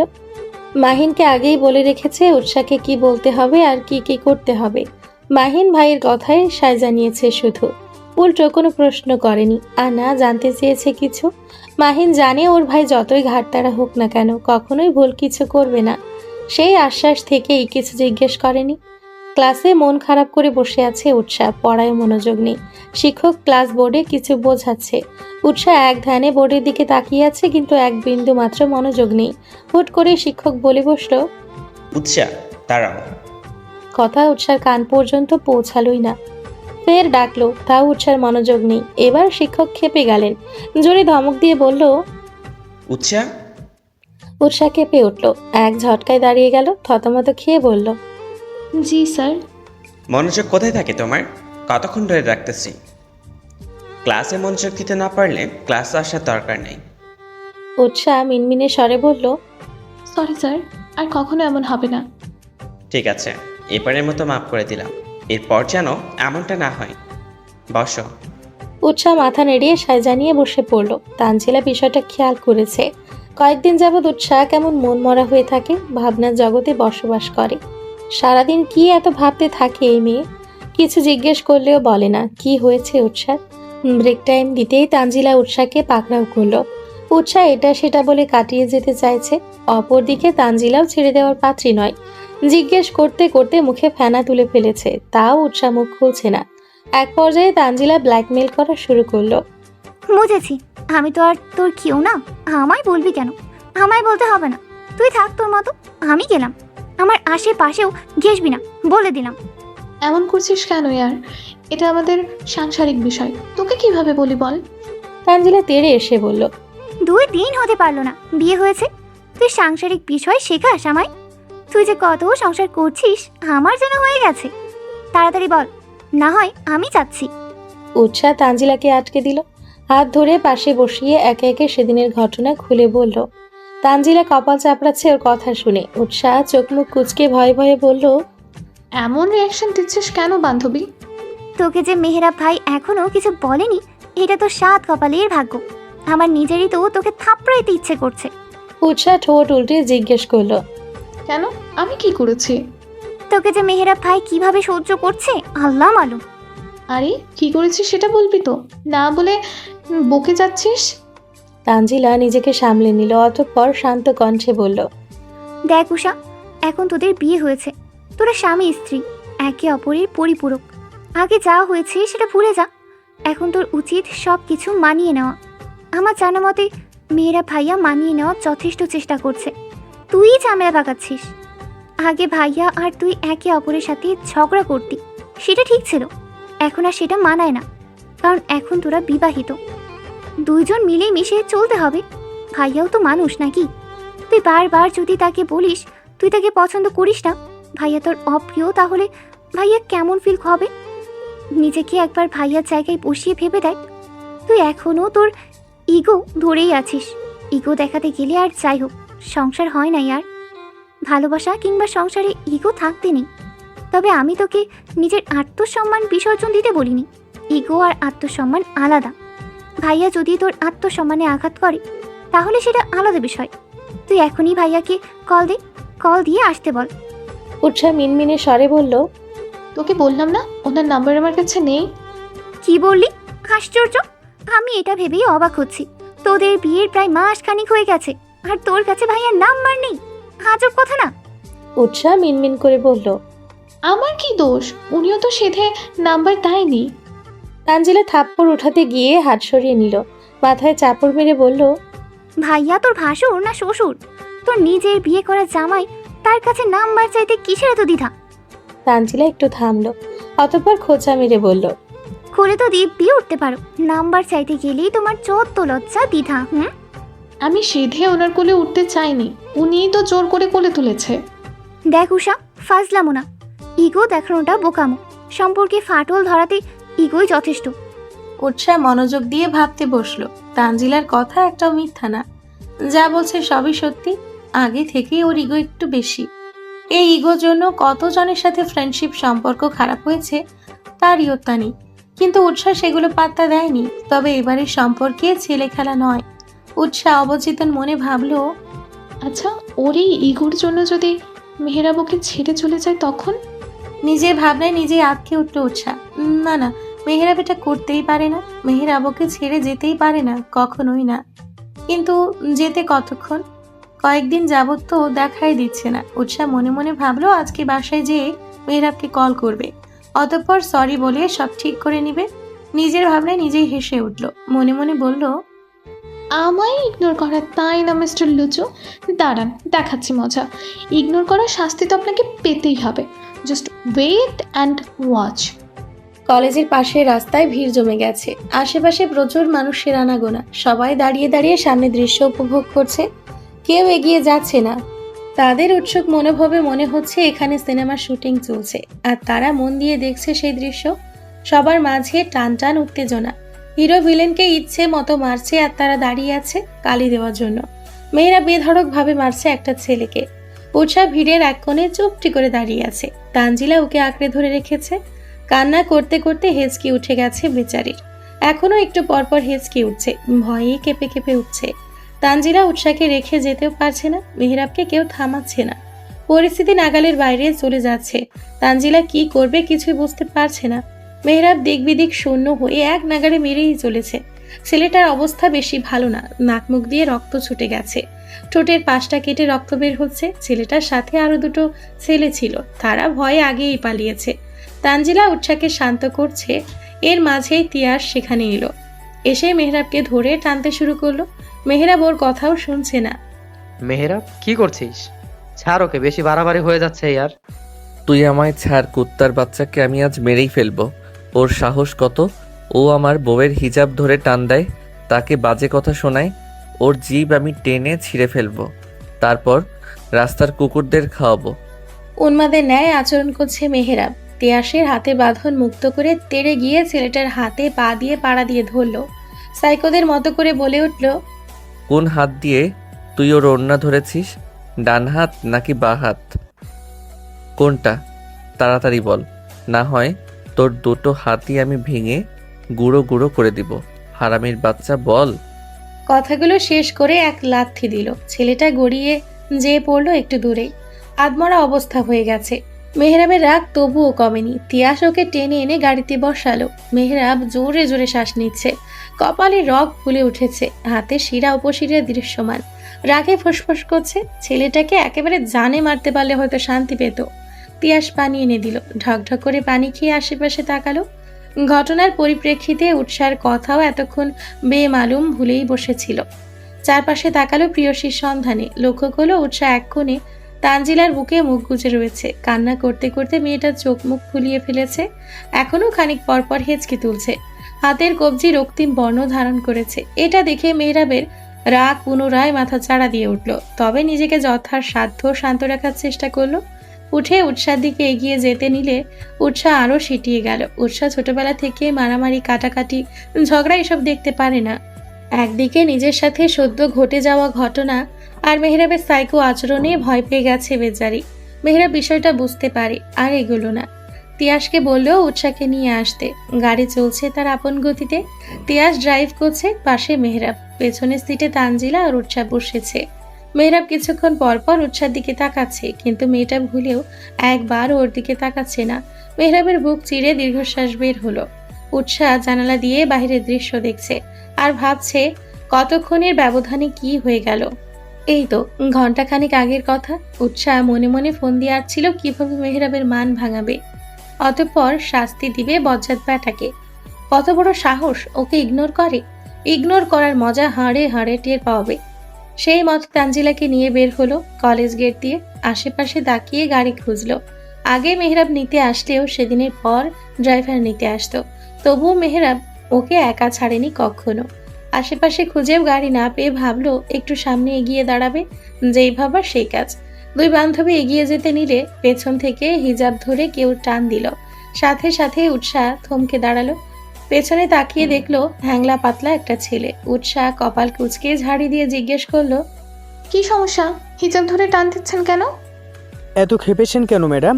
মাহিনকে আগেই বলে রেখেছে উৎসাহকে কি বলতে হবে আর কি কি করতে হবে। মাহিন ভাইয়ের কথায় সায় জানিয়েছে শুধু। উল্টো কোনো প্রশ্ন করেনি আর না জানতে চেয়েছে কিছু। মাহিন জানে ওর ভাই যতই ঘাটতাড়া হোক না কেন কখনোই ভুল কিছু করবে না, সেই আশ্বাস থেকেই কিছু জিজ্ঞেস করেনি। ক্লাসে মন খারাপ করে বসে আছে উৎসাহ, পড়ায় মনোযোগ নেই। শিক্ষক ক্লাস বোর্ডে কিছু বোঝাচ্ছে, উৎসাহ এক ধ্যানে বোর্ডের দিকে তাকিয়ে আছে, কিন্তু এক বিন্দু মাত্র মনোযোগ নেই। হুট করে শিক্ষক বলে বসলো, উৎসাহ দাঁড়াও। কথা উৎসার কান পর্যন্ত পৌঁছালোই না। ফের ডাকলো, তাও উৎসার মনোযোগ নেই। এবার শিক্ষক ক্ষেপে গেলেন, জোরে ধমক দিয়ে বলল, উৎসাহ। উৎসাহ কেঁপে উঠল, এক ঝটকায় দাঁড়িয়ে গেল, থতমত খেয়ে বলল, জি স্যার। মনোযোগ কোথায় থাকে তোমার? কতক্ষণ ধরে রাখতেছি। ক্লাসে মনোযোগ দিতে না পারলে ক্লাসে আসার দরকার নেই। উৎসাহ মিনমিনে স্বরে বলল, সরি স্যার, আর কখনো এমন হবে না। ঠিক আছে, এবারের মতো মাফ করে দিলাম, এরপর যেন এমনটা না হয়। বসো। উৎসাহ মাথা নেড়িয়ে সায় জানিয়ে বসে পড়ল। তানজিলা বিষয়টা খেয়াল করেছে, কয়েকদিন যাবৎ উৎসাহ কেমন মন মরা হয়ে থাকে, ভাবনার জগতে বসবাস করে। সারাদিন কি এত ভাবতে থাকে এই মেয়ে? কিছু জিজ্ঞেস করলেও বলে না কি হয়েছে উৎসাহ। ব্রেক টাইম দিতেই তানজিলা উৎসাহকে পাকড়াও করলো। উৎসাহ এটা সেটা বলে কাটিয়ে যেতে চাইছে, অপরদিকে তানজিলাও ছেড়ে দেওয়ার পাত্রী নয়। জিজ্ঞেস করতে করতে মুখে ফেনা তুলে ফেলেছে, তাও উৎসাহ মুখ খুলছে না। এক পর্যায়ে তানজিলা ব্ল্যাকমেল করা শুরু করলো। বুঝেছি, আমি তো আর তোর কেউ না, আমায় বলবি কেন? আমায় বলতে হবে না, তুই থাক তোর মতো, আমি গেলাম। আমার আশেপাশেও ঘেসবি না, বলে দিলাম। এমন করছিস কেন ইয়ার? এটা আমাদের সাংসারিক বিষয়, তোকে কিভাবে বলি বল? তানজিলা তেড়ে এসে বলল, 2 দিন হতে পারলো না বিয়ে হয়েছে, তুই সাংসারিক বিষয় শেখাস আমায়? তুই যে কত সংসার করছিস আমার যেন হয়ে গেছে। তাড়াতাড়ি বল, না হয় আমি চাচ্ছি। উৎসাহ তানজিলাকে আটকে দিল, হাত ধরে পাশে বসিয়ে একে একে সেদিনের ঘটনা খুলে বলল। তানজিলা কপাল চাপড়াচ্ছে ওর কথা শুনে। উৎসাহ চোখ মুখ কুঁচকে ভয়ে ভয়ে বলল, এমন রিয়াকশন দিচ্ছিস কেন বান্ধবী? তোকে যে মেহেরাব ভাই এখনো কিছু বলেনি, এটা তো 7 কপালের ভাগ্য। আমার নিজেরই তো তোকে থাপড়াইতে ইচ্ছে করছে। উৎসাহ ঠোঁট উল্টে জিজ্ঞেস করলো, কেন? আমি কি করেছি? তোকে যে মেহেরাব ভাই কিভাবে সহ্য করছে আল্লাহ মালুম। আরে কি করেছিস সেটা বলবি তো, না বলে বকে যাচ্ছিস। তানজিলা নিজেকে সামলে নিল, অতঃপর শান্ত কণ্ঠে বলল, দেখ উষা, এখন তোদের বিয়ে হয়েছে, তোরা স্বামী স্ত্রী, একে অপরের পরিপূরক। আগে যা হয়েছে সেটা ভুলে যা। এখন তোর উচিত সব কিছু মানিয়ে নেওয়া। আমার জানা মতে মেয়েরা ভাইয়া মানিয়ে নেওয়ার যথেষ্ট চেষ্টা করছে, তুই ঝামেলা পাকাচ্ছিস। আগে ভাইয়া আর তুই একে অপরের সাথে ঝগড়া করতি, সেটা ঠিক ছিল। এখন আর সেটা মানায় না, কারণ এখন তোরা বিবাহিত। 2 জন মিলে মিশে চলতে হবে। ভাইয়াও তো মানুষ নাকি? তুই বারবার যদি তাকে বলিস তুই তাকে পছন্দ করিস না, ভাইয়া তোর অপ্রিয়, তাহলে ভাইয়া কেমন ফিল হবে? নিজেকে একবার ভাইয়ার জায়গায় বসিয়ে ভেবে দেখ। তুই এখনও তোর ইগো ধরেই আছিস। ইগো দেখাতে গেলে আর যাই হোক সংসার হয় না আর। ভালোবাসা কিংবা সংসারে ইগো থাকতে নেই। তবে আমি তোকে নিজের আত্মসম্মান বিসর্জন দিতে বলিনি। ইগো আর আত্মসম্মান আলাদা। ভাইয়া যদি তোর আত্মসম্মানে আঘাত করে তাহলে সেটা আলাদা বিষয়। তুই এখনই ভাইয়াকে কল দে, কল দিয়ে আসতে বল। উৎসাহ মিনমিনে স্বরে বলল, তোকে বললাম না ওনার নাম্বার আমার কাছে নেই। কি বললি? আশ্চর্য! আমি এটা ভেবেই অবাক হচ্ছি, তোদের বিয়ের প্রায় মাস খানিক হয়ে গেছে আর তোর কাছে ভাইয়ার নাম্বার নেই। আজব কথা না? উৎসাহ মিনমিন করে বলল, আমার কি দোষ? উনিও তো সেধে নাম্বার দেয়নি। তানজিলা থাপ্পড় উঠাতে গিয়ে হাত সরিয়ে নিল, মাথায় চাপড় মেরে বলল, ভাইয়া তোর ভাসুর না শ্বশুর? তোর নিজের বিয়ে করা জামাই, তার কাছে নাম্বার চাইতে কিসের এত দ্বিধা? তানজিলা একটু থামলো, অতঃপর খোঁচা মেরে বলল, খুলে তো দিব্যি উঠতে পারো, নাম্বার চাইতে গেলেই তোমার চোদ্দ লজ্জা দ্বিধা। আমি সেধে ওনার কোলে উঠতে চাইনি, উনিই তো জোর করে কোলে তুলেছে। দেখ উষা, ফাজলামো না। ইগো দেখানোটা বোকামো। সম্পর্কে ফাটল ধরাতে ইগোই যথেষ্ট। উৎসাহ মনোযোগ দিয়ে ভাবতে বসলো। তানজিলার কথা একটাও মিথ্যা না, যা বলছে সবই সত্যি। আগে থেকেই ওর ইগো একটু বেশি। এই ইগোর জন্য কতজনের সাথে ফ্রেন্ডশিপ সম্পর্ক খারাপ হয়েছে তার ইয়ত্তা নেই, কিন্তু উৎসাহ সেগুলো পাত্তা দেয়নি। তবে এবারের সম্পর্কে ছেলে খেলা নয়। উৎসাহ অবচেতন মনে ভাবলো, আচ্ছা ওর এই ইগোর জন্য যদি মেহেরাবকে ছেড়ে চলে যায় তখন? নিজের ভাবনায় নিজেই আটকে উঠল উৎসাহ। না না, মেহেরাব এটা করতেই পারে না। মেহেরাব ওকে ছেড়ে যেতেই পারে না, কখনোই না। কিন্তু যেতে কতক্ষণ? কয়েকদিন যাবত তো দেখাই দিচ্ছে না। উৎসাহ মনে মনে ভাবলো আজকে বাসায় যেয়ে মেহেরাবকে কল করবে, অতঃপর সরি বলে সব ঠিক করে নিবে। নিজের ভাবনায় নিজেই হেসে উঠল, মনে মনে বলল, আমায় ইগনোর করা তাই না মিস্টার লুচু? দাঁড়ান, দেখাচ্ছি মজা। ইগনোর করার শাস্তি তো আপনাকে পেতেই হবে। Just wait and watch. কলেজের পাশে রাস্তায় ভিড় জমে গেছে। আশেপাশে প্রচুর মানুষের আনাগোনা। সবাই দাঁড়িয়ে দাঁড়িয়ে সামনে দৃশ্য উপভোগ করছে, কেউ এগিয়ে যাচ্ছে না। তাদের উৎসুক মনোভাবে মনে হচ্ছে এখানে সিনেমার শুটিং চলছে, আর তারা মন দিয়ে দেখছে সেই দৃশ্য। সবার মাঝে টান টান উত্তেজনা। হিরো ভিলেনকে ইচ্ছে মতো মারছে, আর তারা দাঁড়িয়ে আছে গালি দেওয়ার জন্য। মেয়েরা বেধড়ক ভাবে মারছে একটা ছেলেকে। উৎসাহ ভিড়ের এক কোণে চুপটি করে দাঁড়িয়ে আছে। তানজিলা ওকে আঁকড়ে ধরে রেখেছে। কান্না করতে করতে হেঁচকি উঠে গেছে বেচারির। এখনো একটু পরপর হেঁচকি উঠছে, ভয়ে কেঁপে কেঁপে উঠছে। তানজিলা উৎসাহকে রেখে যেতেও পারছে না, মেহেরাবকে কেউ থামাচ্ছে না। পরিস্থিতি নাগালের বাইরে চলে যাচ্ছে। তানজিলা কি করবে কিছুই বুঝতে পারছে না। মেহেরাব দিক বিদিক শূন্য হয়ে এক নাগাড়ে মেরেই চলেছে। ছেলেটার অবস্থা বেশি ভালো না, নাক মুখ দিয়ে রক্ত ছুটে গেছে, ঠোঁটের পাশটা কেটে রক্ত বের হচ্ছে। ছেলেটার সাথে আরো দুটো ছেলে ছিল, তারা ভয়ে আগেই পালিয়েছে। তানজিলা উৎসাহকে শান্ত করছে, এর মাঝেই তিয়াস সেখানে এলো। এসে মেহেরাবকে ধরে টানতে শুরু করলো। মেহেরাব ওর কথাও শুনছে না। মেহেরাব, কি করছিস? ছাড় ওকে, বেশি বাড়াবাড়ি হয়ে যাচ্ছে ইয়ার। তুই আমায় ছাড়, কুত্তার বাচ্চাকে আমি আজ মেরেই ফেলবো। ওর সাহস কত! ও আমার বউয়ের হিজাব ধরে টান দেয়, তাকে বাজে কথা শোনায়। ওর জিভ আমি টেনে ছিঁড়ে ফেলবো, তারপর রাস্তার কুকুরদের খাওয়াবো। উন্মাদের ন্যায় আচরণ করছে মেহেরাব। তিয়াসের হাতে বাঁধন মুক্ত করে তেড়ে গিয়ে ছেলেটার হাতে পা দিয়ে পাড়া দিয়ে ধরলো। সাইকোদের মতো করে বলে উঠল, কোন হাত দিয়ে তুই ওর ওড়না ধরেছিস? ডান হাত নাকি বাঁ হাত? কোনটা? তাড়াতাড়ি বল, না হয় তোর দুটো হাতই আমি ভেঙে গুঁড়ো গুঁড়ো করে দিব। হারামির বাচ্চা, বল। কথাগুলো শেষ করে এক লাথি দিল। ছেলেটা গড়িয়ে যেয়ে পড়লো একটু দূরেই। আধমরা অবস্থা হয়ে গেছে। মেহরাবের রাগ তবুও কমেনি। তিয়াস ওকে টেনে এনে গাড়িতে বসালো। মেহরাব জোরে জোরে শ্বাস নিচ্ছে, কপালে রগ ফুলে উঠেছে, হাতে শিরা উপশিরা দৃশ্যমান। রাগে ফুসফুস করছে। ছেলেটাকে একেবারে জানে মারতে পারলে হয়তো শান্তি পেত। তিয়াস পানি এনে দিল, ঢকঢক করে পানি খেয়ে আশেপাশে তাকালো। ঘটনার পরিপ্রেক্ষিতে উৎসার কথাও এতক্ষণ বেমালুম ভুলেই বসেছিল। চারপাশে তাকালো প্রিয়সীর সন্ধানে। লক্ষ্য করলো উৎসাহ এক কোণে তানজিলার বুকে মুখ গুজে রয়েছে। কান্না করতে করতে মেয়েটার চোখ মুখ ফুলিয়ে ফেলেছে, এখনো খানিক পরপর হেঁচকি তুলছে। হাতের কবজি রক্তিম বর্ণ ধারণ করেছে। এটা দেখে মেহরাবের রাগ পুনরায় মাথা চাড়া দিয়ে উঠল। তবে নিজেকে যথার সাধ্য শান্ত রাখার চেষ্টা করলো। উঠে উৎসার দিকে এগিয়ে যেতে নিলে উৎসাহ আরো সিটিয়ে গেল। উৎসাহ ছোটবেলা থেকে মারামারি, কাটাকাটি, ঝগড়া এসব দেখতে পারে না। একদিকে নিজের সাথে সদ্য ঘটে যাওয়া ঘটনা, আর মেহরাবের সাইকো আচরণে ভয় পেয়ে গেছে বেচারি। মেহরাব বিষয়টা বুঝতে পারে, আর এগুলো না। তিয়াসকে বললেও উৎসাহকে নিয়ে আসতে। গাড়ি চলছে তার আপন গতিতে। তিয়াস ড্রাইভ করছে, পাশে মেহরাব, পেছনের সিটে তানজিলা আর উৎসাহ বসেছে। মেহরাব কিছুক্ষণ পরপর উৎসার দিকে তাকাচ্ছে, কিন্তু মেয়েটা ভুলেও একবার ওর দিকে তাকাচ্ছে না। মেহরাবের বুক চিরে দীর্ঘশ্বাস বের হলো। উৎসাহ জানালা দিয়ে বাহিরের দৃশ্য দেখছে, আর ভাবছে কতক্ষণের ব্যবধানে কি হয়ে গেল। এই তো ঘন্টাখানিক আগের কথা। উৎসাহ মনে মনে ফোন দিয়ে আসছিল কিভাবে মেহরাবের মান ভাঙাবে, অতঃপর শাস্তি দিবে বজ্জাত ব্যাটাকে। কত বড় সাহস, ওকে ইগনোর করে। ইগনোর করার মজা হাড়ে হাড়ে টের পাবে। সেই মত তানজিলাকে নিয়ে বের হলো কলেজ গেট দিয়ে। আশেপাশে তাকিয়ে গাড়ি খুঁজলো। আগে মেহরাব নিতে আসলেও সেদিনের পর ড্রাইভার নিতে আসতো, তবুও মেহরাব ওকে একা ছাড়েনি কখনো। আশেপাশে খুঁজেও গাড়ি না পেয়ে ভাবলো একটু সামনে এগিয়ে দাঁড়াবে, যেই ভাবার সেই কাজ। দুই বান্ধবী এগিয়ে যেতে নিলে পেছন থেকে হিজাব ধরে কেউ টান দিল। সাথে সাথে উৎসাহ থমকে দাঁড়ালো। পেছনে তাকিয়ে দেখলো হ্যাংলা পাতলা একটা ছেলে। উৎসাহ কপাল কুঁচকে ঝাড়ি দিয়ে জিজ্ঞেস করলো, কি সমস্যা? হিজাব ধরে টান দিচ্ছেন কেন? এত খেপেছেন কেন ম্যাডাম?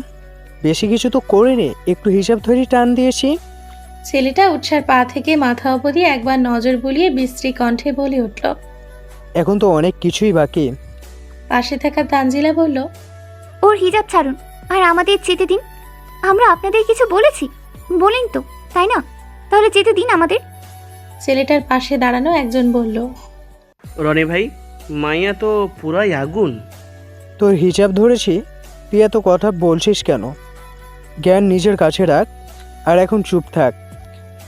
বেশি কিছু তো করিনি, একটু হিসাব ধরে টান দিয়েছি। ছেলেটা উৎসার পা থেকে মাথা অবধি একবার নজর বুলিয়ে বিশ্রী কণ্ঠে বলে উঠল, এখন তো অনেক কিছুই বাকি। পাশে থাকা তানজিলা বলল, ওর হিজাব ছাড়ুন আর আমাদের যেতে দিন। আমরা আপনাদের কিছু বলেছি? বলেন তো, তাই না? তাহলে যেতে দিন আমাদের। ছেলেটার পাশে দাঁড়ানো একজন বলল, রনি ভাই, মাইয়া তো পুরাই আগুন। তোর হিসাব ধরেছি, তুই এত কথা বলছিস কেন? জ্ঞান নিজের কাছে রাখ, আর এখন চুপ থাক।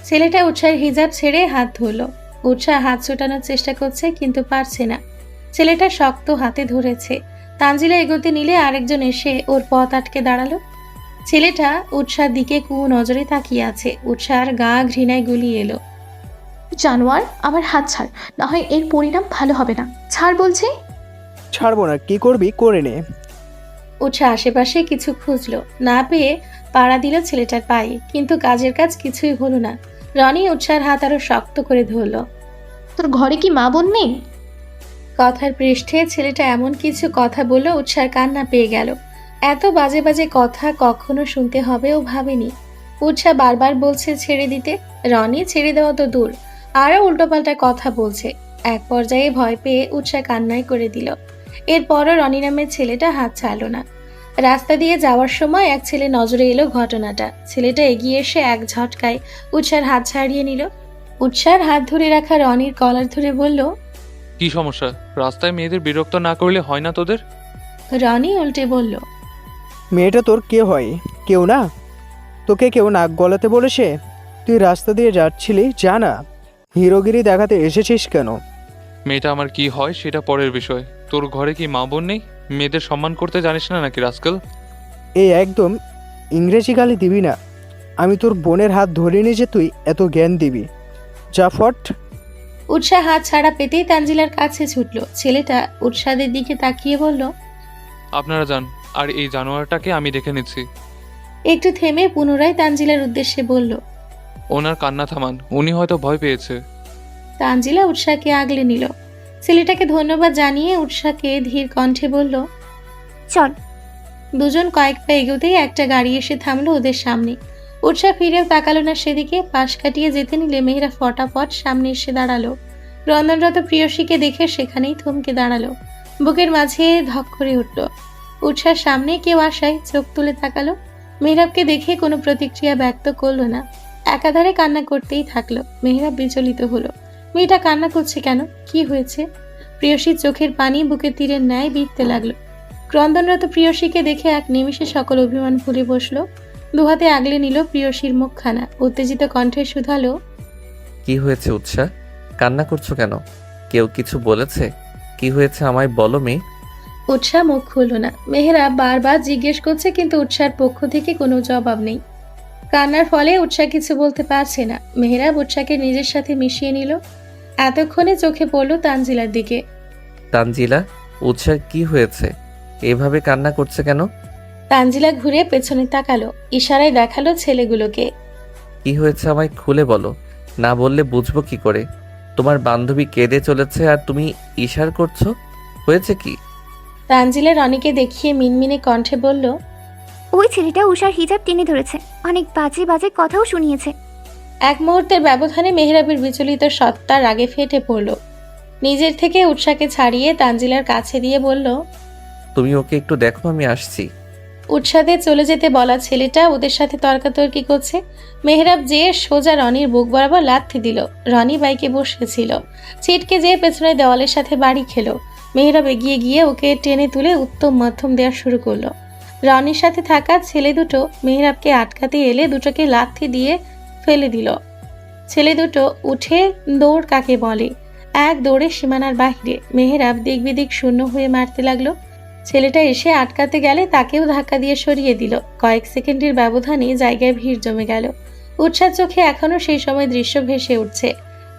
ছেলেটা উৎসাহের হিজাব ছেড়ে হাত ধরলো। উৎসাহ হাত ছোটানোর চেষ্টা করছে কিন্তু পারছে না। ছেলেটা শক্ত হাতে ধরেছে। তানজিলা এগোতে নিলে আরেকজন এসে ওর পথ আটকে দাঁড়ালো। ছেলেটা উৎসার দিকে কু নজরে তাকিয়ে আছে। উৎসার গা ঘৃণায় গুলিয়ে এলো। জানোয়ার, আমার হাত ছাড়, না হয় এর পরিণাম ভালো হবে না। ছাড় বলছি। ছাড়বো না, কি করবি করে নে। উৎসাহ আশেপাশে কিছু খুঁজলো, না পেয়ে পাড়া দিল ছেলেটার পায়ে, কিন্তু কাজের কাজ কিছুই হলো না। রনি উৎসাহের হাত আরো শক্ত করে ধরলো। তোর ঘরে কি মা বোন নেই? কথার পৃষ্ঠে ছেলেটা এমন কিছু কথা বলল উৎসার কান্না পেয়ে গেল। এত বাজে বাজে কথা কখনো শুনতে হবে ও ভাবেনি। উৎসাহ বারবার বলছে ছেড়ে দিতে, রনি ছেড়ে দেওয়া তো দূর, আরো উল্টোপাল্টা কথা বলছে। এক পর্যায়ে ভয় পেয়ে উৎসাহ কান্নাই করে দিল। এরপরও রনি নামের ছেলেটা হাত ছাড়লো না। রাস্তা দিয়ে যাওয়ার সময় এক ছেলে নজরে এলো ঘটনাটা। ছেলেটা এগিয়ে এসে এক ঝটকায় উৎসার হাত ছাড়িয়ে নিল। উৎসার হাত ধরে রাখা রনির কলার ধরে বলল, কি সমস্যা? রাস্তায় মেয়েদের বিরক্ত না করলে হয় না তোদের? রনি উল্টে বলল, মেয়েটা তোর কে হয়? কেউ না। তোকে কেউ নাক গলাতে বলেছে? তুই রাস্তা দিয়ে যাচ্ছিলি, জানা হিরোগিরি দেখাতে এসেছিস কেন? মেয়েটা আমার কি হয় সেটা পরের বিষয়। তোর ঘরে কি মা বোন নেই? মেয়েদের সম্মান করতে জানিস না নাকি রাস্কেল? এই একদম ইংরেজি গালি দিবি না। আমি তোর বোনের হাত ধরিনি যে তুই এত জ্ঞান দিবি। যা ফট। উৎসাহ হাত ছাড়া পেতেই তানজিলার কাছে ছুটল। ছেলেটা উৎসাহের দিকে তাকিয়ে বলল, আপনারা যান, আর এই জানোয়ারটাকে আমি দেখে নিচ্ছি। একটু থেমে পুনরায় তানজিলার উদ্দেশ্যে বলল, ওনার কান্না থামান, উনি হয়তো ভয় পেয়েছে। তানজিলা উৎসাহকে আগলে নিল। ছেলেটাকে ধন্যবাদ জানিয়ে উৎসাহকে ধীর কণ্ঠে বলল, চল। দুজন কয়েক পা এগোতেই একটা গাড়ি এসে থামলো ওদের সামনে। উৎসাহ ফিরেও তাকালো না সেদিকে। পাশ কাটিয়ে যেতে নিলে মেহেরা ফটাফট সামনে এসে দাঁড়ালো। রন্ধনরত প্রিয়সীকে দেখে সেখানেই থমকে দাঁড়ালো। বুকের মাঝে ধক করে উঠল। উৎসার সামনে কেউ আসায় চোখ তুলে তাকালো। মেহরাবকে দেখে কোনো প্রতিক্রিয়া ব্যক্ত করলো না, একাধারে কান্না করতেই থাকলো। মেহরাব বিচলিত হলো। মেয়েটা কান্না করছে কেন? কি হয়েছে? প্রিয়সীর চোখের পানি বুকের তীরের ন্যায় বিঁধতে লাগলো। ক্রন্দনরত প্রিয়সীকে দেখে এক নিমিষে সকল অভিমান ভুলে বসলো। দুহাতে আগলে নিল প্রিয়সীর মুখখানা। উত্তেজিত কণ্ঠে শুধালো, কি হয়েছে উৎসাহ? কান্না করছো কেন? কেউ কিছু বলেছে? কি হয়েছে আমায় বলো মেয়ে। উৎসাহ মুখ খুলল না। মেহরাব বারবার জিজ্ঞেস করছে কিন্তু উৎসাহের পক্ষ থেকে কোনো জবাব নেই। কান্নার ফলে উৎসাহ কিছু বলতে পারছে না। মেহরাব উৎসাহকে নিজের সাথে মিশিয়ে নিল। এতক্ষণে চোখে পড়ল তানজিলার দিকে। তানজিলা, উৎসাহ কি হয়েছে? এভাবে কান্না করছে কেন? তানজিলা ঘুরে পেছনে তাকালো, ইশারায় দেখালো ছেলেগুলোকে। কি হয়েছে আমায় খুলে বলো, না বললে বুঝবো কি করে? তোমার বান্ধবী কেঁদে চলেছে আর তুমি ইশার করছো, হয়েছে কি? তানজিলা রনিকে দেখিয়ে মিনমিনে কণ্ঠে বলল, ওই ছেলেটা উষার হিজাব টেনে ধরেছে, অনেক বাজে বাজে কথাও শুনিয়েছে। এক মুহূর্তের ব্যবধানে মেহরাবের বিচলিত সত্তা রাগে ফেটে পড়ল। নিজের থেকে উৎসাহকে ছাড়িয়ে তানজিলার কাছে দিয়ে বলল, তুমি ওকে একটু দেখো, আমি আসছি। উৎসাহে চলে যেতে বলা ছেলেটা ওদের সাথে তর্কাতর্কি করছে। মেহরাব যে সোজা রনির বুক বরাবর লাথি দিল। রনি বাইকে বসেছিল, ছিটকে যেয়ে পেছনে দেওয়ালের সাথে বাড়ি খেলো। মেহরাব এগিয়ে গিয়ে ওকে টেনে তুলে উত্তম মধ্যম দেওয়া শুরু করলো। রনির সাথে থাকা ছেলে দুটো মেহরাবকে আটকাতে এলে দুটোকে লাথি দিয়ে ফেলে দিল। ছেলে দুটো উঠে দৌড় কাকে বলে, এক দৌড়ে সীমানার বাহিরে। মেহরাব দিক বিদিক শূন্য হয়ে মারতে লাগলো। ছেলেটা এসে আটকাতে গেলে তাকেও ধাক্কা দিয়ে সরিয়ে দিল। কয়েক সেকেন্ডের ব্যবধানে জায়গায় ভিড় জমে গেল। উৎসাহ চোখে এখনো সেই সময় দৃশ্য ভেসে উঠছে।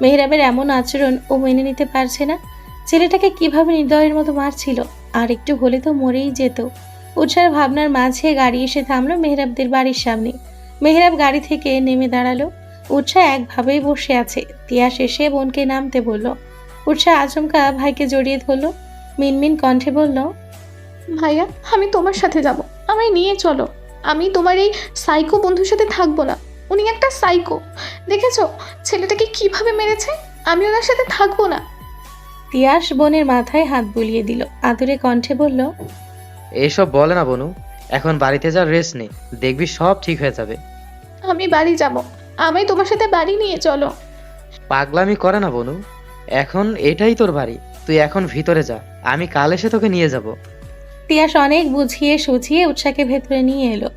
মেহরাবের এমন আচরণ ও মেনে নিতে পারছে না। ছেলেটাকে কিভাবে নির্দয়ের মতো মারছিল, আর একটু হলে তো মরেই যেত। উৎসাহের ভাবনার মাঝে গাড়ি এসে থামলো মেহরাবদের বাড়ির সামনে। মেহরাব গাড়ি থেকে নেমে দাঁড়ালো। উৎসাহ একভাবেই বসে আছে। তিয়াস এসে বোনকে নামতে বলল। উৎসাহ আচমকা ভাইকে জড়িয়ে ধরলো। মিনমিন কণ্ঠে বলল, ভাইয়া, আমি তোমার সাথে যাব, আমায় নিয়ে চলো। আমি তোমার এই সাইকো বন্ধুর সাথে থাকবো না। উনি একটা সাইকো, দেখেছো ছেলেটাকে কিভাবে মেরেছে? আমি ওনার সাথে থাকবো না। তিয়াস বোনের মাথায় হাত বুলিয়ে দিল। আদুরে কণ্ঠে বলল, এইসব বলে না বনু, এখন বাড়িতে যা রেস্ট নে, দেখবি সব ঠিক হয়ে যাবে। আমি বাড়ি যাব, আমায় তোমার সাথে বাড়ি নিয়ে চলো। পাগলামি করে না বনু, এখন এটাই তোর বাড়ি, তুই এখন ভিতরে যা, আমি কাল এসে তোকে নিয়ে যাব। তিয়াস অনেক বুঝিয়ে সুঝিয়ে উৎসাকে ভেতরে নিয়ে এলো।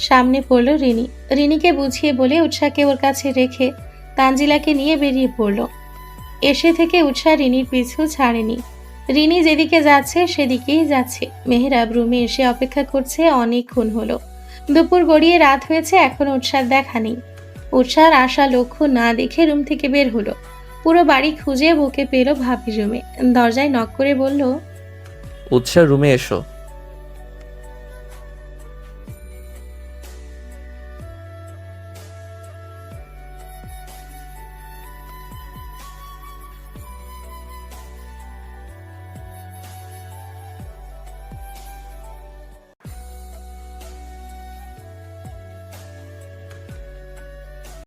সামনে পড়লো রিনি। রিনিকে বুঝিয়ে বলে উৎসাকে ওর কাছে রেখে তানজিলাকে নিয়ে বেরিয়ে পড়লো। এসে থেকে উৎসাহ রিনির পিছু ছাড়েনি। রিনি যেদিকে যাচ্ছে সেদিকেই যাচ্ছে। মেহরাব রুমে এসে অপেক্ষা করছে অনেকক্ষণ হলো। দুপুর গড়িয়ে রাত হয়েছে, এখন উৎসার দেখা নেই। উৎসার আশা লক্ষ্য না দেখে রুম থেকে বের হলো। পুরো বাড়ি খুঁজে বুকে পেল ভাবির রুমে। দরজায় নক করে বলল, উৎসাহ রুমে এসো।